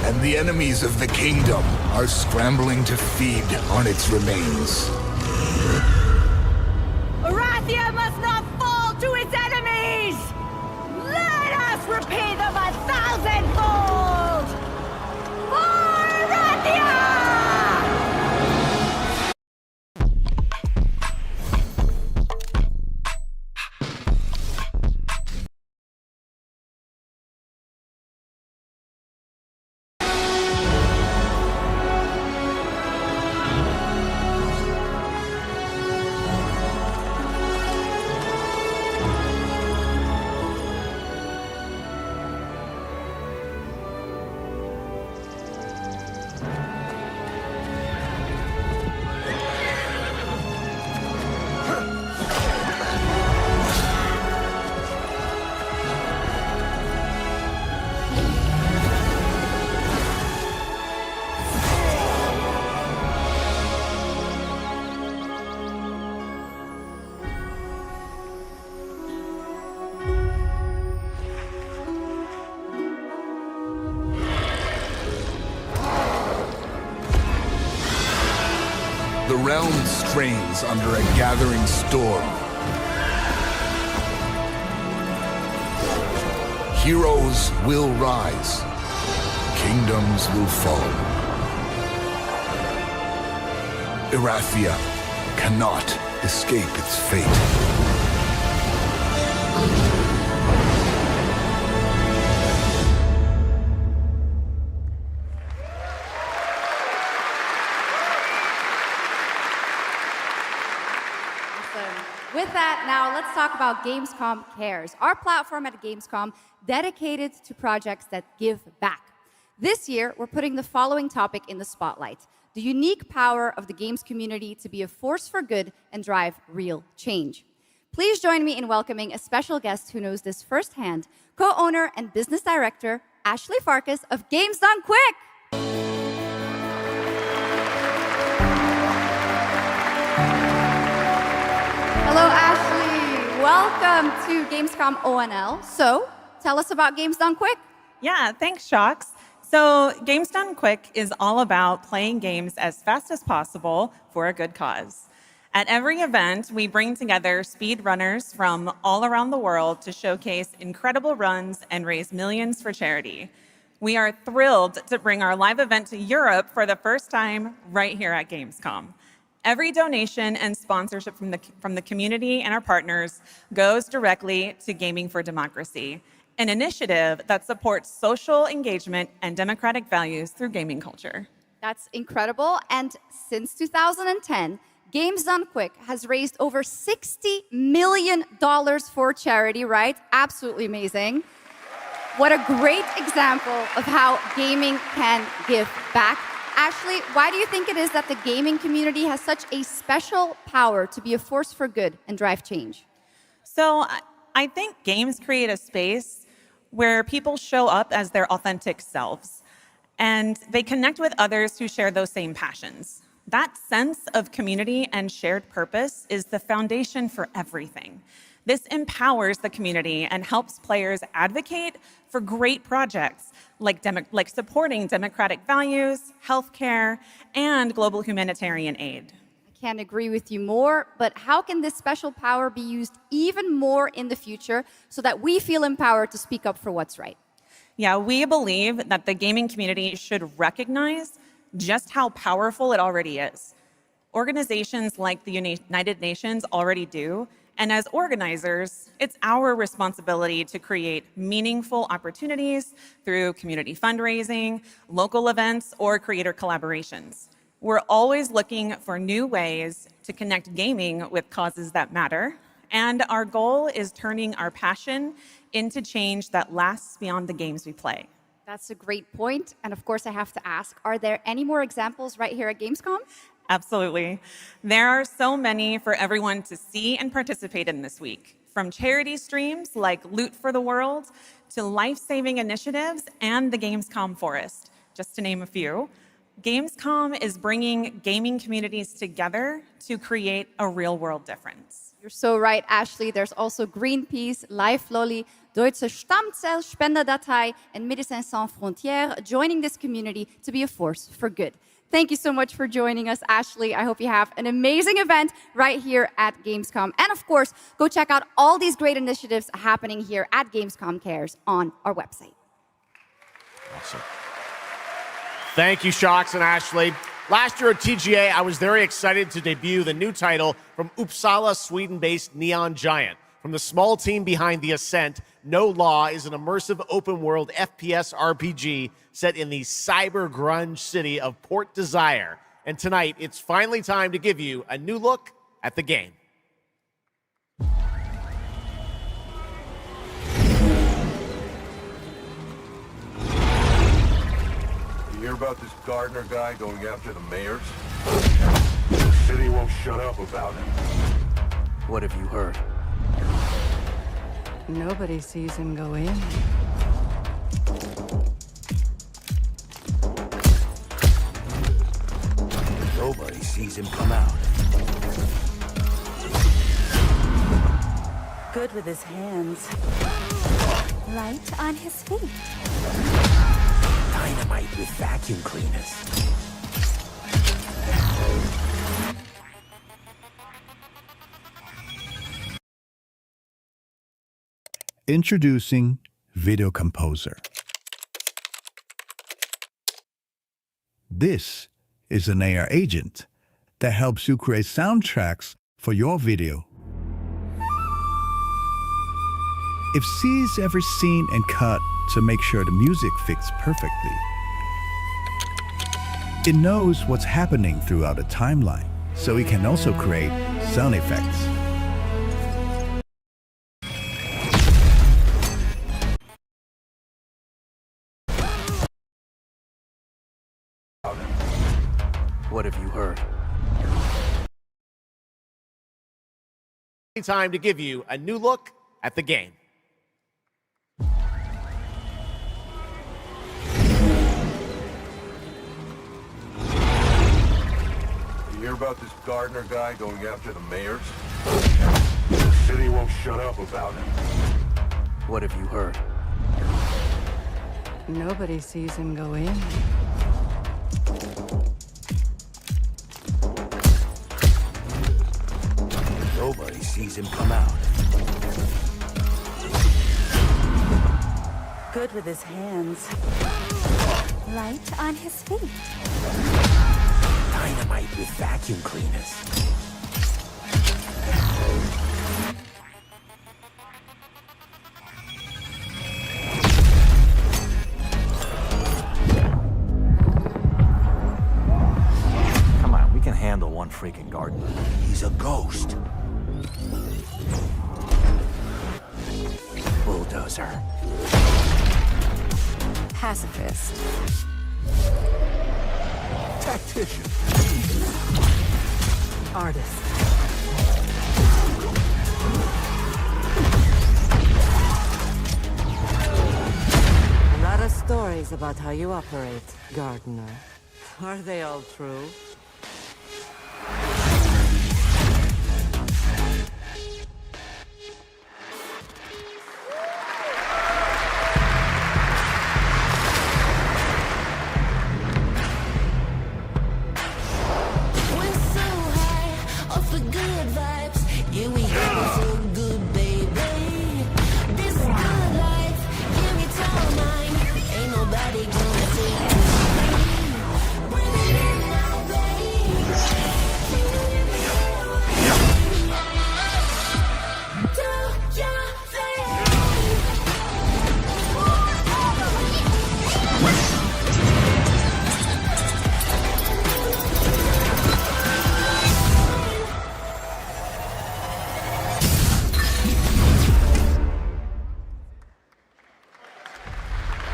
and the enemies of the kingdom are scrambling to feed on its remains. Erathia must not fall to its enemies! Let us repay them 1,000-fold! For Erathia! The realm strains under a gathering storm. Heroes will rise. Kingdoms will fall. Erathia cannot escape its fate. With that, now let's talk about Gamescom Cares, our platform at Gamescom dedicated to projects that give back. This year, we're putting the following topic in the spotlight: the unique power of the games community to be a force for good and drive real change. Please join me in welcoming a special guest who knows this firsthand, co-owner and business director, Ashley Farkas of Games Done Quick. Hello, Ashley. Welcome to Gamescom ONL. So, tell us about Games Done Quick. Yeah, thanks, Shocks. So, Games Done Quick is all about playing games as fast as possible for a good cause. At every event, we bring together speedrunners from all around the world to showcase incredible runs and raise millions for charity. We are thrilled to bring our live event to Europe for the first time right here at Gamescom. Every donation and sponsorship from the community and our partners goes directly to Gaming for Democracy, an initiative that supports social engagement and democratic values through gaming culture. That's incredible. And since 2010, Games Done Quick has raised over $60 million for charity, right? Absolutely amazing. What a great example of how gaming can give back. Ashley, why do you think it is that the gaming community has such a special power to be a force for good and drive change? So I think games create a space where people show up as their authentic selves, and they connect with others who share those same passions. That sense of community and shared purpose is the foundation for everything. This empowers the community and helps players advocate for great projects like supporting democratic values, healthcare, and global humanitarian aid. I can't agree with you more, but how can this special power be used even more in the future so that we feel empowered to speak up for what's right? Yeah, we believe that the gaming community should recognize just how powerful it already is. Organizations like the United Nations already do, and as organizers, it's our responsibility to create meaningful opportunities through community fundraising, local events, or creator collaborations. We're always looking for new ways to connect gaming with causes that matter, and our goal is turning our passion into change that lasts beyond the games we play. That's a great point. And of course, I have to ask, are there any more examples right here at Gamescom? Absolutely. There are so many for everyone to see and participate in this week, from charity streams like Loot for the World to life-saving initiatives and the Gamescom Forest, just to name a few. Gamescom is bringing gaming communities together to create a real-world difference. You're so right, Ashley. There's also Greenpeace, Life Lolly, Deutsche Stammzellspenderdatei, and Médecins Sans Frontières joining this community to be a force for good. Thank you so much for joining us, Ashley. I hope you have an amazing event right here at Gamescom. And of course, go check out all these great initiatives happening here at Gamescom Cares on our website. Awesome. Thank you, Shocks and Ashley. Last year at TGA, I was very excited to debut the new title from Uppsala, Sweden-based Neon Giant. From the small team behind The Ascent, No Law is an immersive open-world FPS RPG set in the cyber-grunge city of Port Desire. And tonight, it's finally time to give you a new look at the game. You hear about this Gardner guy going after the mayors? The city won't shut up about him. What have you heard? Nobody sees him go in. Nobody sees him come out. Good with his hands. Light on his feet. Dynamite with vacuum cleaners. Introducing video composer. This is an AI agent that helps you create soundtracks for your video. It sees every scene and cut to make sure the music fits perfectly. It knows what's happening throughout the timeline, so it can also create sound effects. What have you heard? Time to give you a new look at the game. You hear about this Gardner guy going after the mayors? The city won't shut up about him. What have you heard? Nobody sees him go in. Nobody sees him come out. Good with his hands. Light on his feet. Dynamite with vacuum cleaners. Come on, we can handle one freaking gardener. He's a ghost. Bulldozer. Pacifist. Tactician. Artist. A lot of stories about how you operate, Gardener. Are they all true?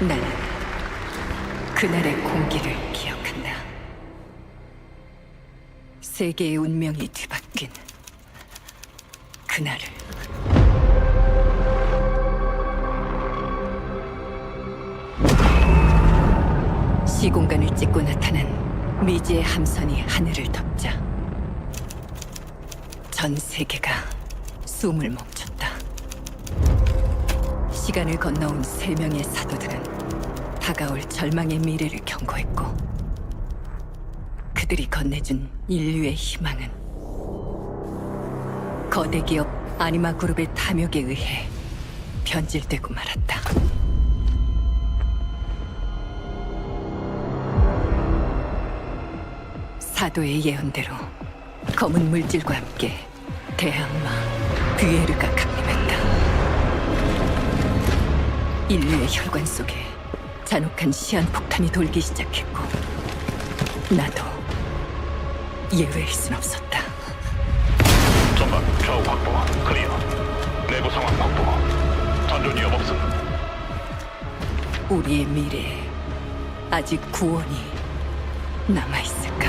나는 그날의 공기를 기억한다. 세계의 운명이 뒤바뀐 그날을. 시공간을 찍고 나타난 미지의 함선이 하늘을 덮자 전 세계가 숨을 멈췄다. 시간을 건너온 3명의 사도들은 다가올 절망의 미래를 경고했고 그들이 건네준 인류의 희망은 거대 기업 아니마 그룹의 탐욕에 의해 변질되고 말았다. 사도의 예언대로 검은 물질과 함께 대항마 뷰에르가 강림했다. 인류의 혈관 속에 잔혹한 시한폭탄이 돌기 시작했고 나도 예외일 순 없었다. 전방 좌우 확보 클리어. 내부 상황 확보. 전전 위험 없음. 우리의 미래에 아직 구원이 남아있을까?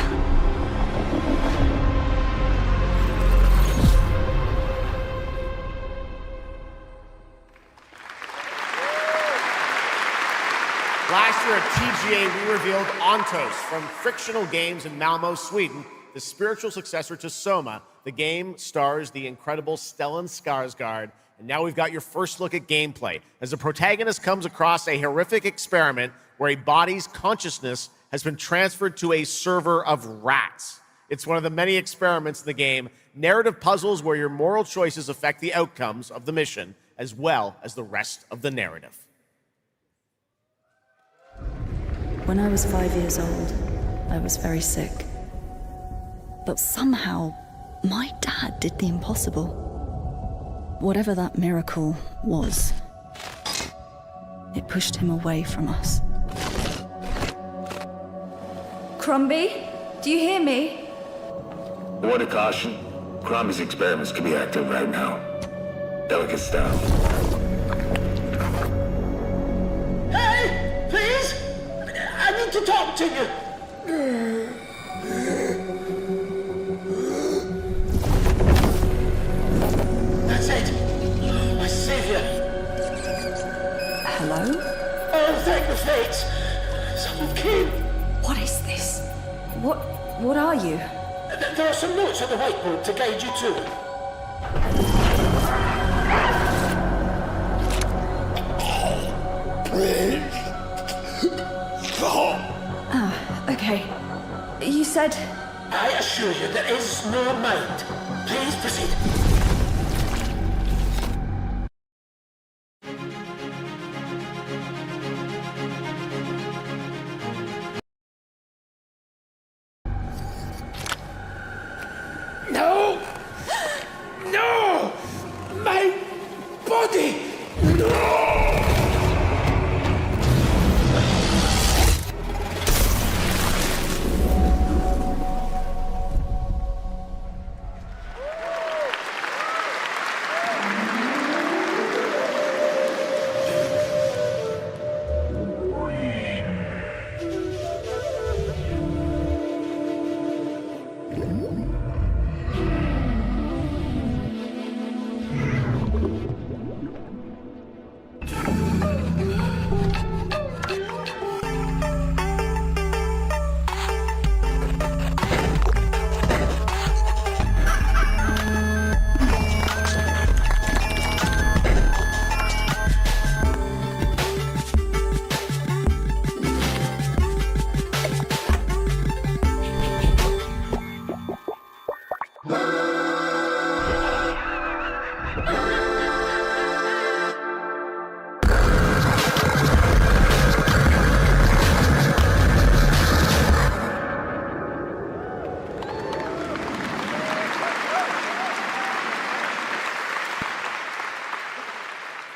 Last year at TGA, we revealed Ontos from Frictional Games in Malmo, Sweden, the spiritual successor to Soma. The game stars the incredible Stellan Skarsgård, and now we've got your first look at gameplay as the protagonist comes across a horrific experiment where a body's consciousness has been transferred to a server of rats. It's one of the many experiments in the game, narrative puzzles where your moral choices affect the outcomes of the mission, as well as the rest of the narrative. When I was 5 years old, I was very sick. But somehow, my dad did the impossible. Whatever that miracle was, it pushed him away from us. Crombie, do you hear me? Word of caution. Crombie's experiments can be active right now. Delicate stuff. Hey! Please! I need to talk to you! That's it! My savior! Hello? Oh, thank the fates! Someone came! What is this? What are you? There are some notes on the whiteboard to guide you to it. Okay. You said... I assure you there is no mind. Please proceed. No! No! My body! No!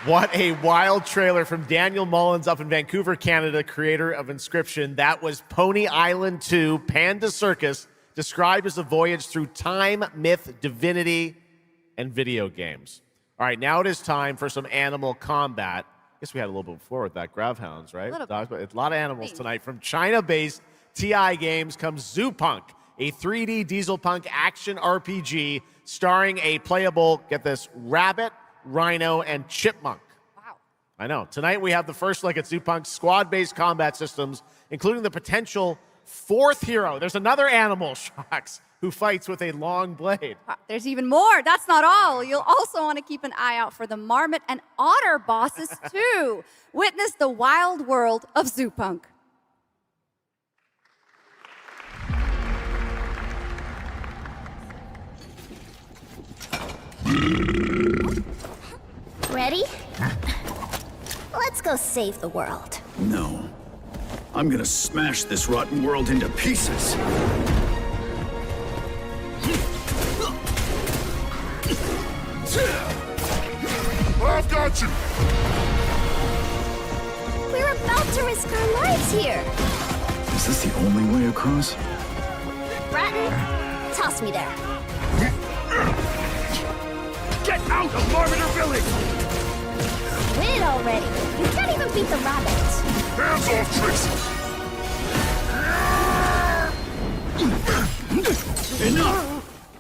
What a wild trailer from Daniel Mullins up in Vancouver, Canada, creator of Inscription. That was Pony Island 2, Panda Circus, described as a voyage through time, myth, divinity, and video games. All right, now it is time for some animal combat. I guess we had a little bit before with that Gravhounds, right? A lot of animals tonight. From China-based TI Games comes Zoopunk, a 3D diesel punk action RPG starring a playable, get this, rabbit, rhino, and chipmunk. Wow. I know. Tonight we have the first look at Zoopunk's squad-based combat systems, including the potential fourth hero. There's another animal, Shocks, who fights with a long blade. There's even more. That's not all. You'll also want to keep an eye out for the marmot and otter bosses too. Witness the wild world of Zoopunk. Ready? Let's go save the world. No. I'm gonna smash this rotten world into pieces. I've got you! We're about to risk our lives here. Is this the only way across? Bratton, toss me there. Get out of Marmiter Village! Quit it already. You can't even beat the rabbits. Hands off, Trixie! Enough!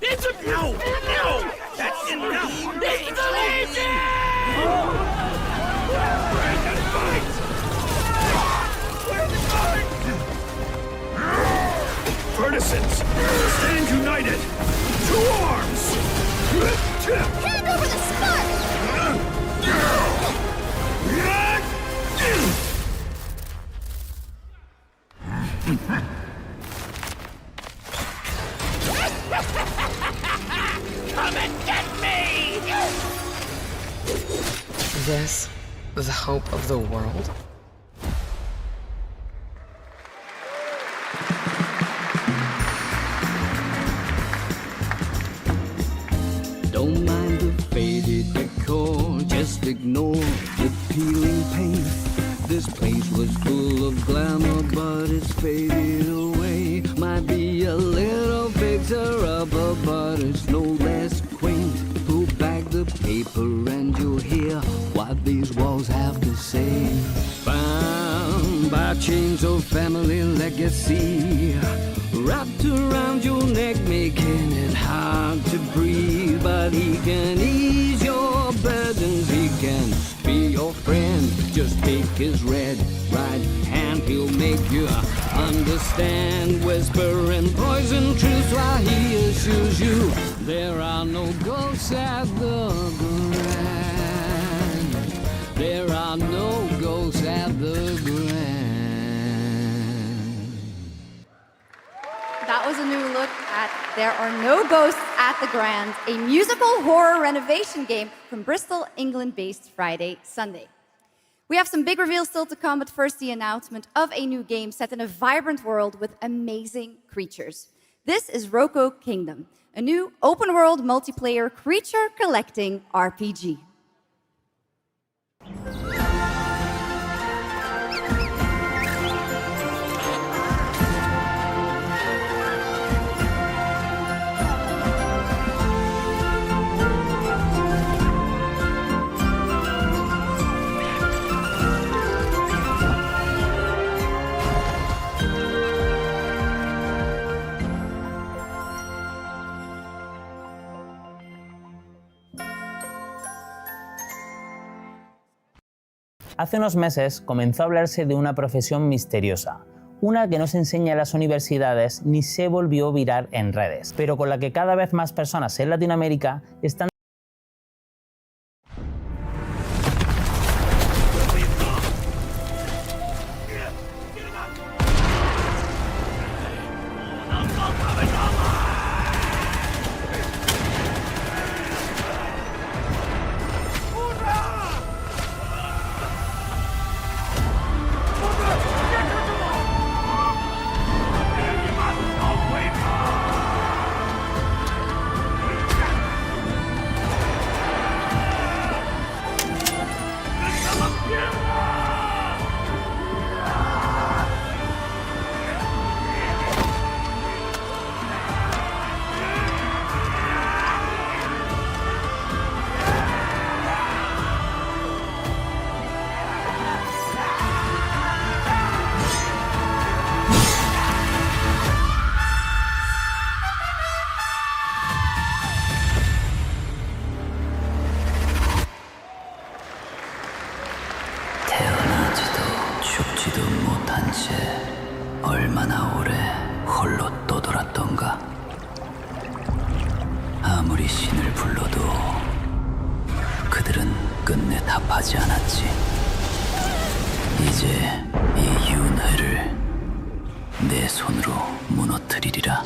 It's a no! No! That's enough! It's lazy! Brandon, fight! Partisans, stand united! To arms! Hand over the spark! Come and get me! This, the hope of the world? ignore the peeling paint. This place was full of glamour, but it's faded away. Might be a little fixer-upper, but it's no less quaint. Pull back the paper and you'll hear what these walls have to say. Bound by chains of family legacy, wrapped around your neck, making it hard to breathe. But he can ease your burdens, he can be your friend. Just take his red right hand, he'll make you understand. Whisper and poison truths while he assures you there are no ghosts at the Grand. There are no ghosts at the Grand. That was a new look at There Are No Ghosts at the Grand, a musical horror renovation game from Bristol, England-based Friday Sunday. We have some big reveals still to come, but first the announcement of a new game set in a vibrant world with amazing creatures. This is Roko Kingdom, a new open-world multiplayer creature-collecting RPG. Hace unos meses comenzó a hablarse de una profesión misteriosa, una que no se enseña en las universidades ni se volvió viral en redes, pero con la que cada vez más personas en Latinoamérica están 얼마나 오래 홀로 떠돌았던가. 아무리 신을 불러도 그들은 끝내 답하지 않았지. 이제 이 윤회를 내 손으로 무너뜨리리라.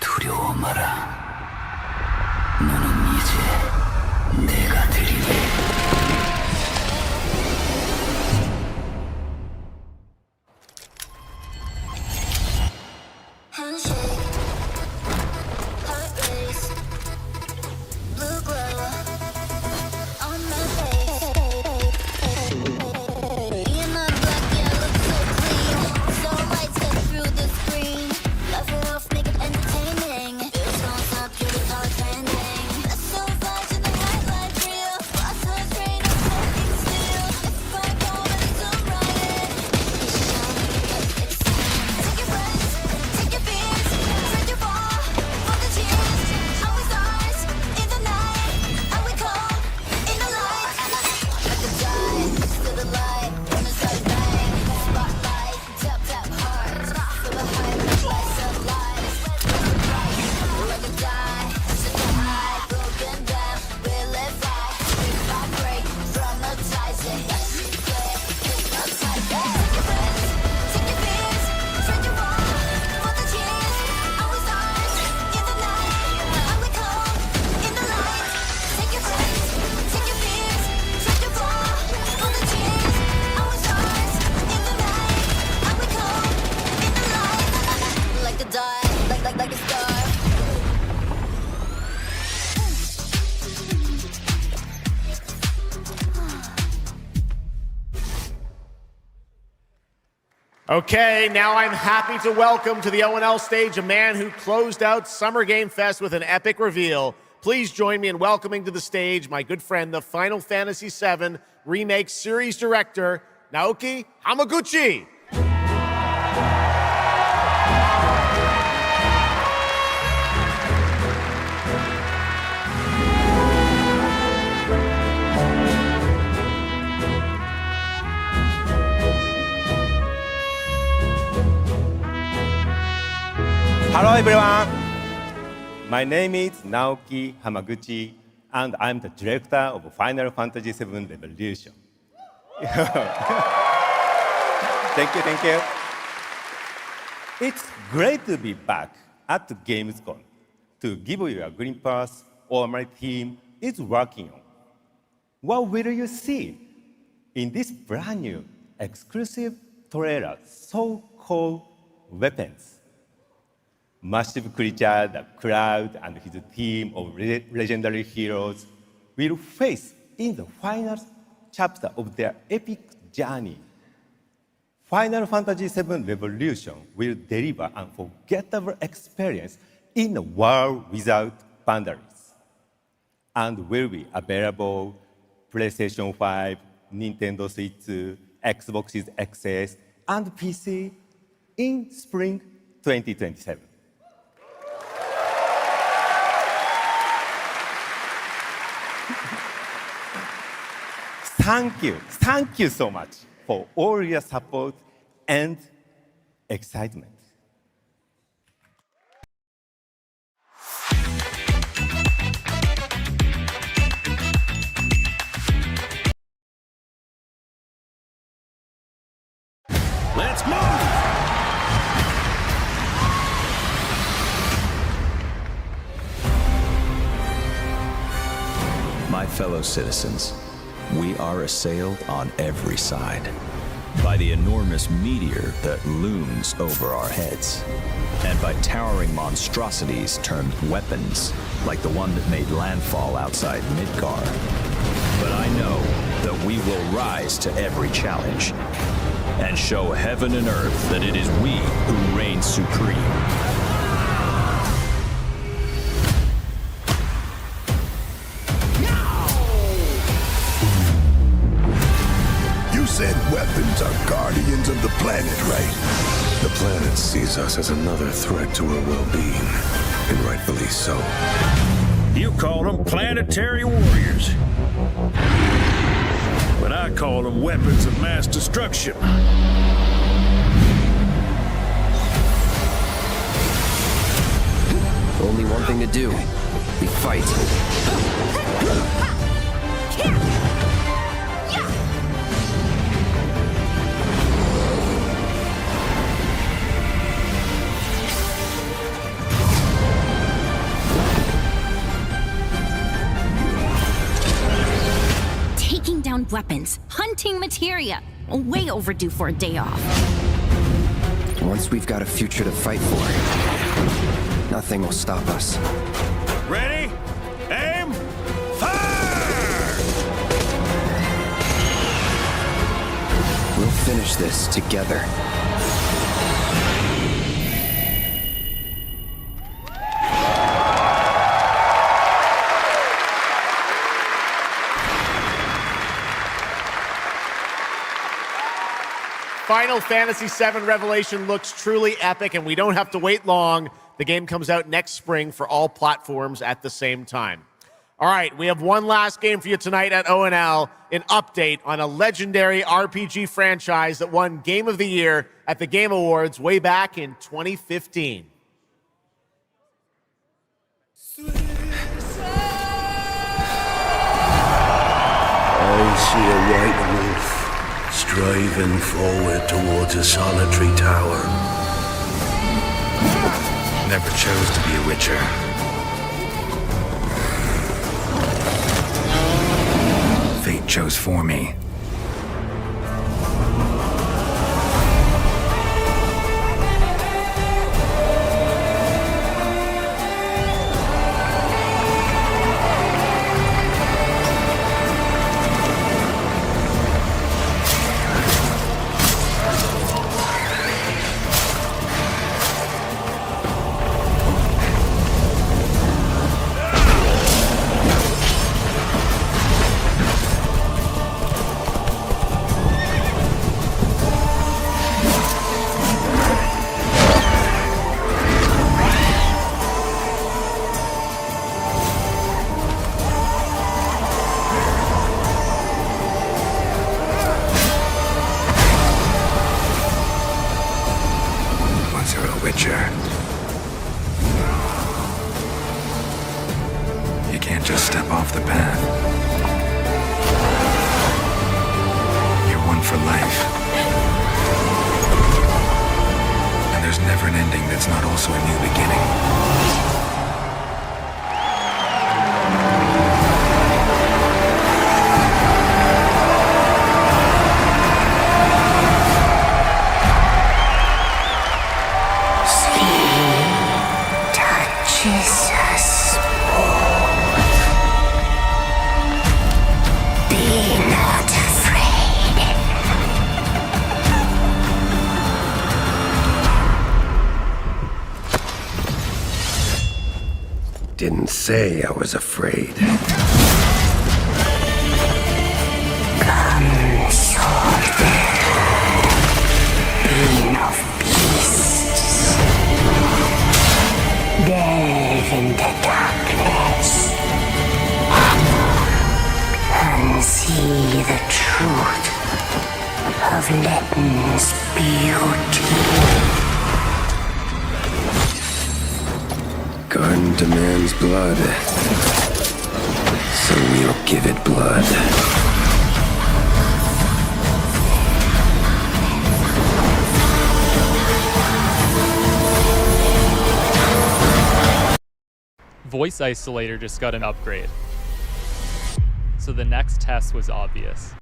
두려워 마라. 너는 이제 내가 되리니. die like a star. Okay, now I'm happy to welcome to the O&L stage a man who closed out Summer Game Fest with an epic reveal. Please join me in welcoming to the stage my good friend, the Final Fantasy VII Remake Series Director, Naoki Hamaguchi. Hello everyone! My name is Naoki Hamaguchi, and I'm the director of Final Fantasy VII Revolution. Thank you. It's great to be back at Gamescom to give you a glimpse of what my team is working on. What will you see in this brand new exclusive trailer so-called Weapons? Massive creature, the Cloud, and his team of legendary heroes will face in the final chapter of their epic journey. Final Fantasy VII Revolution will deliver an unforgettable experience in a world without boundaries, and will be available PlayStation 5, Nintendo Switch, Xbox XS, and PC in spring 2027. Thank you so much for all your support and excitement. Let's move! My fellow citizens, we are assailed on every side by the enormous meteor that looms over our heads, and by towering monstrosities termed weapons, like the one that made landfall outside Midgar. But I know that we will rise to every challenge and show heaven and earth that it is we who reign supreme. Said weapons are guardians of the planet, right? The planet sees us as another threat to her well-being, and rightfully so. You call them planetary warriors, but I call them weapons of mass destruction. Only one thing to do. We fight. Taking down weapons, hunting materia. Way overdue for a day off. Once we've got a future to fight for, nothing will stop us. Ready? Aim! Fire! We'll finish this together. Final Fantasy VII Revelation looks truly epic, and we don't have to wait long. The game comes out next spring for all platforms at the same time. All right, we have one last game for you tonight at O&L, an update on a legendary RPG franchise that won Game of the Year at the Game Awards way back in 2015. I see a white wolf striding forward towards a solitary tower. Never chose to be a witcher. Fate chose for me. step off the path, you're one for life. And there's never an ending that's not also a new beginning. Jesus. Be not afraid. Didn't say I was afraid. Come, soldier. Being of beasts. Delve into darkness and see the truth of Letton's beauty. Garden demands blood, so we'll give it blood. Voice Isolator just got an upgrade, so the next test was obvious.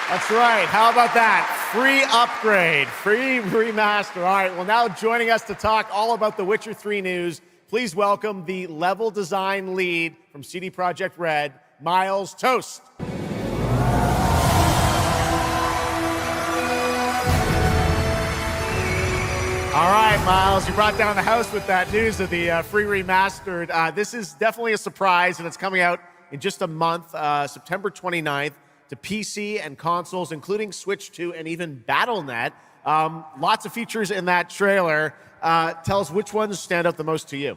That's right. How about that? Free upgrade, free remaster. All right, well, now joining us to talk all about the Witcher 3 news, please welcome the level design lead from CD Projekt Red, Miles Toast. All right, Miles, you brought down the house with that news of the free remastered. This is definitely a surprise, and it's coming out in just a month, September 29th, to PC and consoles, including Switch 2 and even Battle.net. Lots of features in that trailer. Tell us which ones stand out the most to you.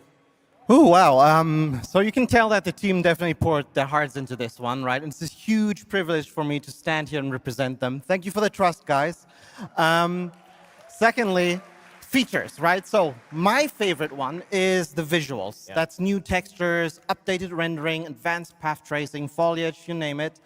Oh, wow. So you can tell that the team definitely poured their hearts into this one, right? And it's a huge privilege for me to stand here and represent them. Thank you for the trust, guys. Secondly, features, right? So my favorite one is the visuals. Yeah. That's new textures, updated rendering, advanced path tracing, foliage, you name it.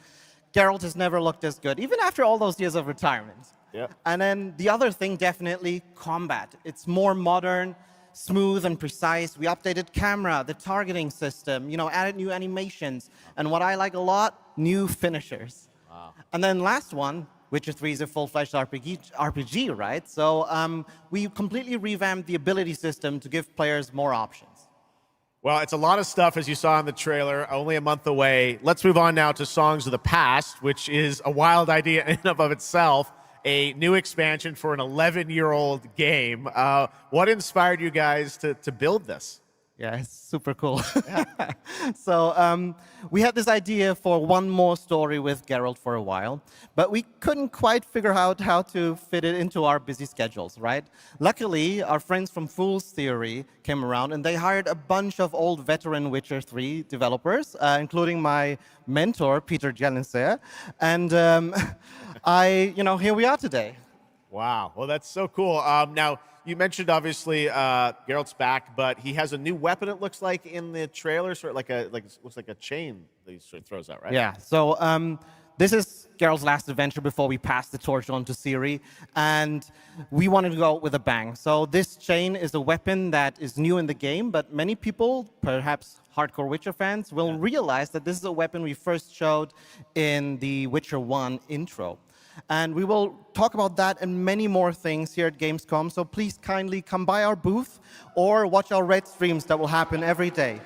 Geralt has never looked as good, even after all those years of retirement. Yeah. And then the other thing, definitely combat. It's more modern, smooth and precise. We updated camera, the targeting system, added new animations. And what I like a lot, new finishers. Wow. And then last one, Witcher 3 is a full-fledged RPG, right? So we completely revamped the ability system to give players more options. Well, it's a lot of stuff, as you saw in the trailer, only a month away. Let's move on now to Songs of the Past, which is a wild idea in and of itself, a new expansion for an 11-year-old game. What inspired you guys to build this? Yeah, it's super cool. Yeah. So we had this idea for one more story with Geralt for a while, but we couldn't quite figure out how to fit it into our busy schedules, right? Luckily, our friends from Fool's Theory came around, and they hired a bunch of old veteran Witcher 3 developers, including my mentor, Peter Janisser. And here we are today. Wow. Well, that's so cool. Now, you mentioned, obviously, Geralt's back, but he has a new weapon, it looks like, in the trailer, sort of looks like a chain that he sort of throws out, right? Yeah. So this is Geralt's last adventure before we pass the torch on to Ciri, and we wanted to go out with a bang. So this chain is a weapon that is new in the game, but many people, perhaps hardcore Witcher fans, will realize that this is a weapon we first showed in the Witcher 1 intro. And we will talk about that and many more things here at Gamescom, so please kindly come by our booth or watch our Red streams that will happen every day.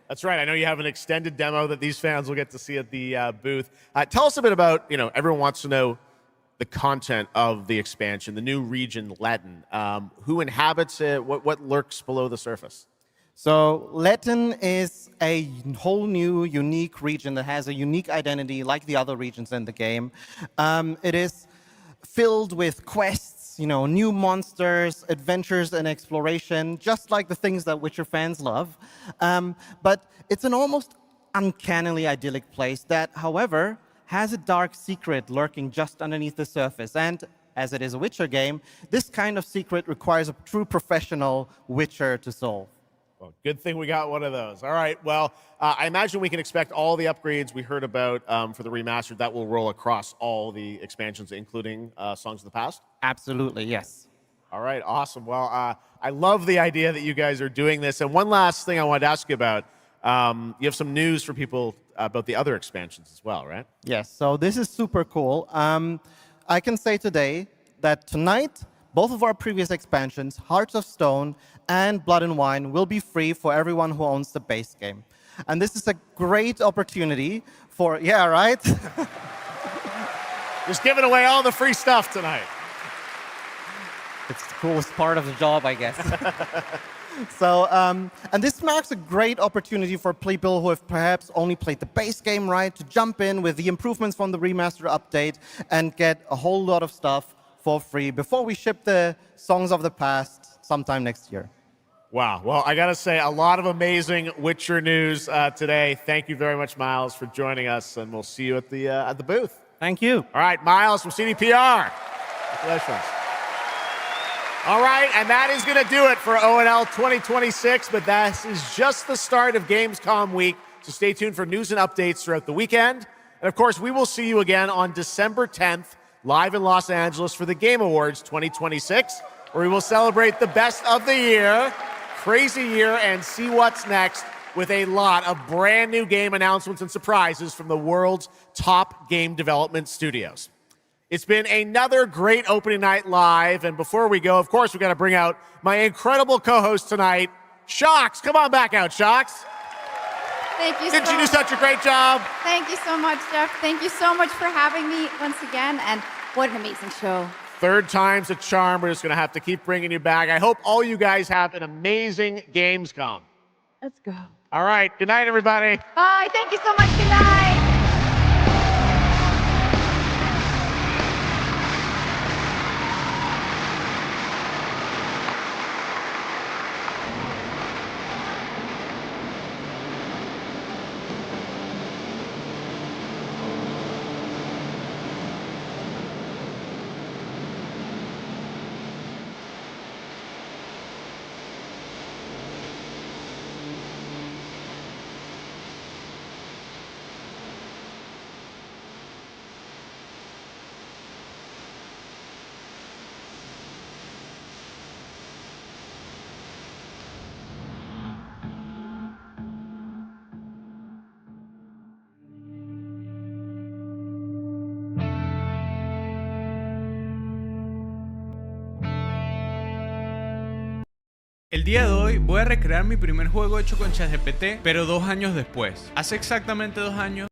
That's right. I know you have an extended demo that these fans will get to see at the booth. Tell us a bit about, everyone wants to know the content of the expansion, the new region, Letton. Who inhabits it? What lurks below the surface? So Letton is a whole new, unique region that has a unique identity like the other regions in the game. It is filled with quests, new monsters, adventures, and exploration, just like the things that Witcher fans love. But it's an almost uncannily idyllic place that, however, has a dark secret lurking just underneath the surface. And as it is a Witcher game, this kind of secret requires a true professional Witcher to solve. Well, good thing we got one of those. All right, well, I imagine we can expect all the upgrades we heard about for the remastered. That will roll across all the expansions, including Songs of the Past? Absolutely, yes. All right, awesome. Well, I love the idea that you guys are doing this. And one last thing I wanted to ask you about. You have some news for people about the other expansions as well, right? Yes, so this is super cool. I can say today that tonight, both of our previous expansions, Hearts of Stone and Blood and Wine, will be free for everyone who owns the base game. And this is a great opportunity for, yeah, right? Just giving away all the free stuff tonight. It's the coolest part of the job, I guess. So, and this marks a great opportunity for people who have perhaps only played the base game, right, to jump in with the improvements from the remaster update and get a whole lot of stuff for free before we ship the Songs of the Past sometime next year. Wow. Well, I got to say, a lot of amazing Witcher news today. Thank you very much, Miles, for joining us, and we'll see you at the booth. Thank you. All right, Miles from CDPR. Congratulations. All right, and that is going to do it for ONL 2026, but that is just the start of Gamescom week, so stay tuned for news and updates throughout the weekend. And of course, we will see you again on December 10th, live in Los Angeles for the Game Awards 2026, where we will celebrate the best of the year, crazy year, and see what's next with a lot of brand new game announcements and surprises from the world's top game development studios. It's been another great opening night live, and before we go, of course, we've got to bring out my incredible co-host tonight, Shocks. Come on back out, Shocks. Thank you. Didn't you do such a great job? Thank you so much, Jeff. Thank you so much for having me once again, and what an amazing show. Third time's a charm. We're just going to have to keep bringing you back. I hope all you guys have an amazing Gamescom. Let's go. All right. Good night, everybody. Bye. Thank you so much. Good night. El día de hoy voy a recrear mi primer juego hecho con ChatGPT, pero 2 años después. Hace exactamente 2 años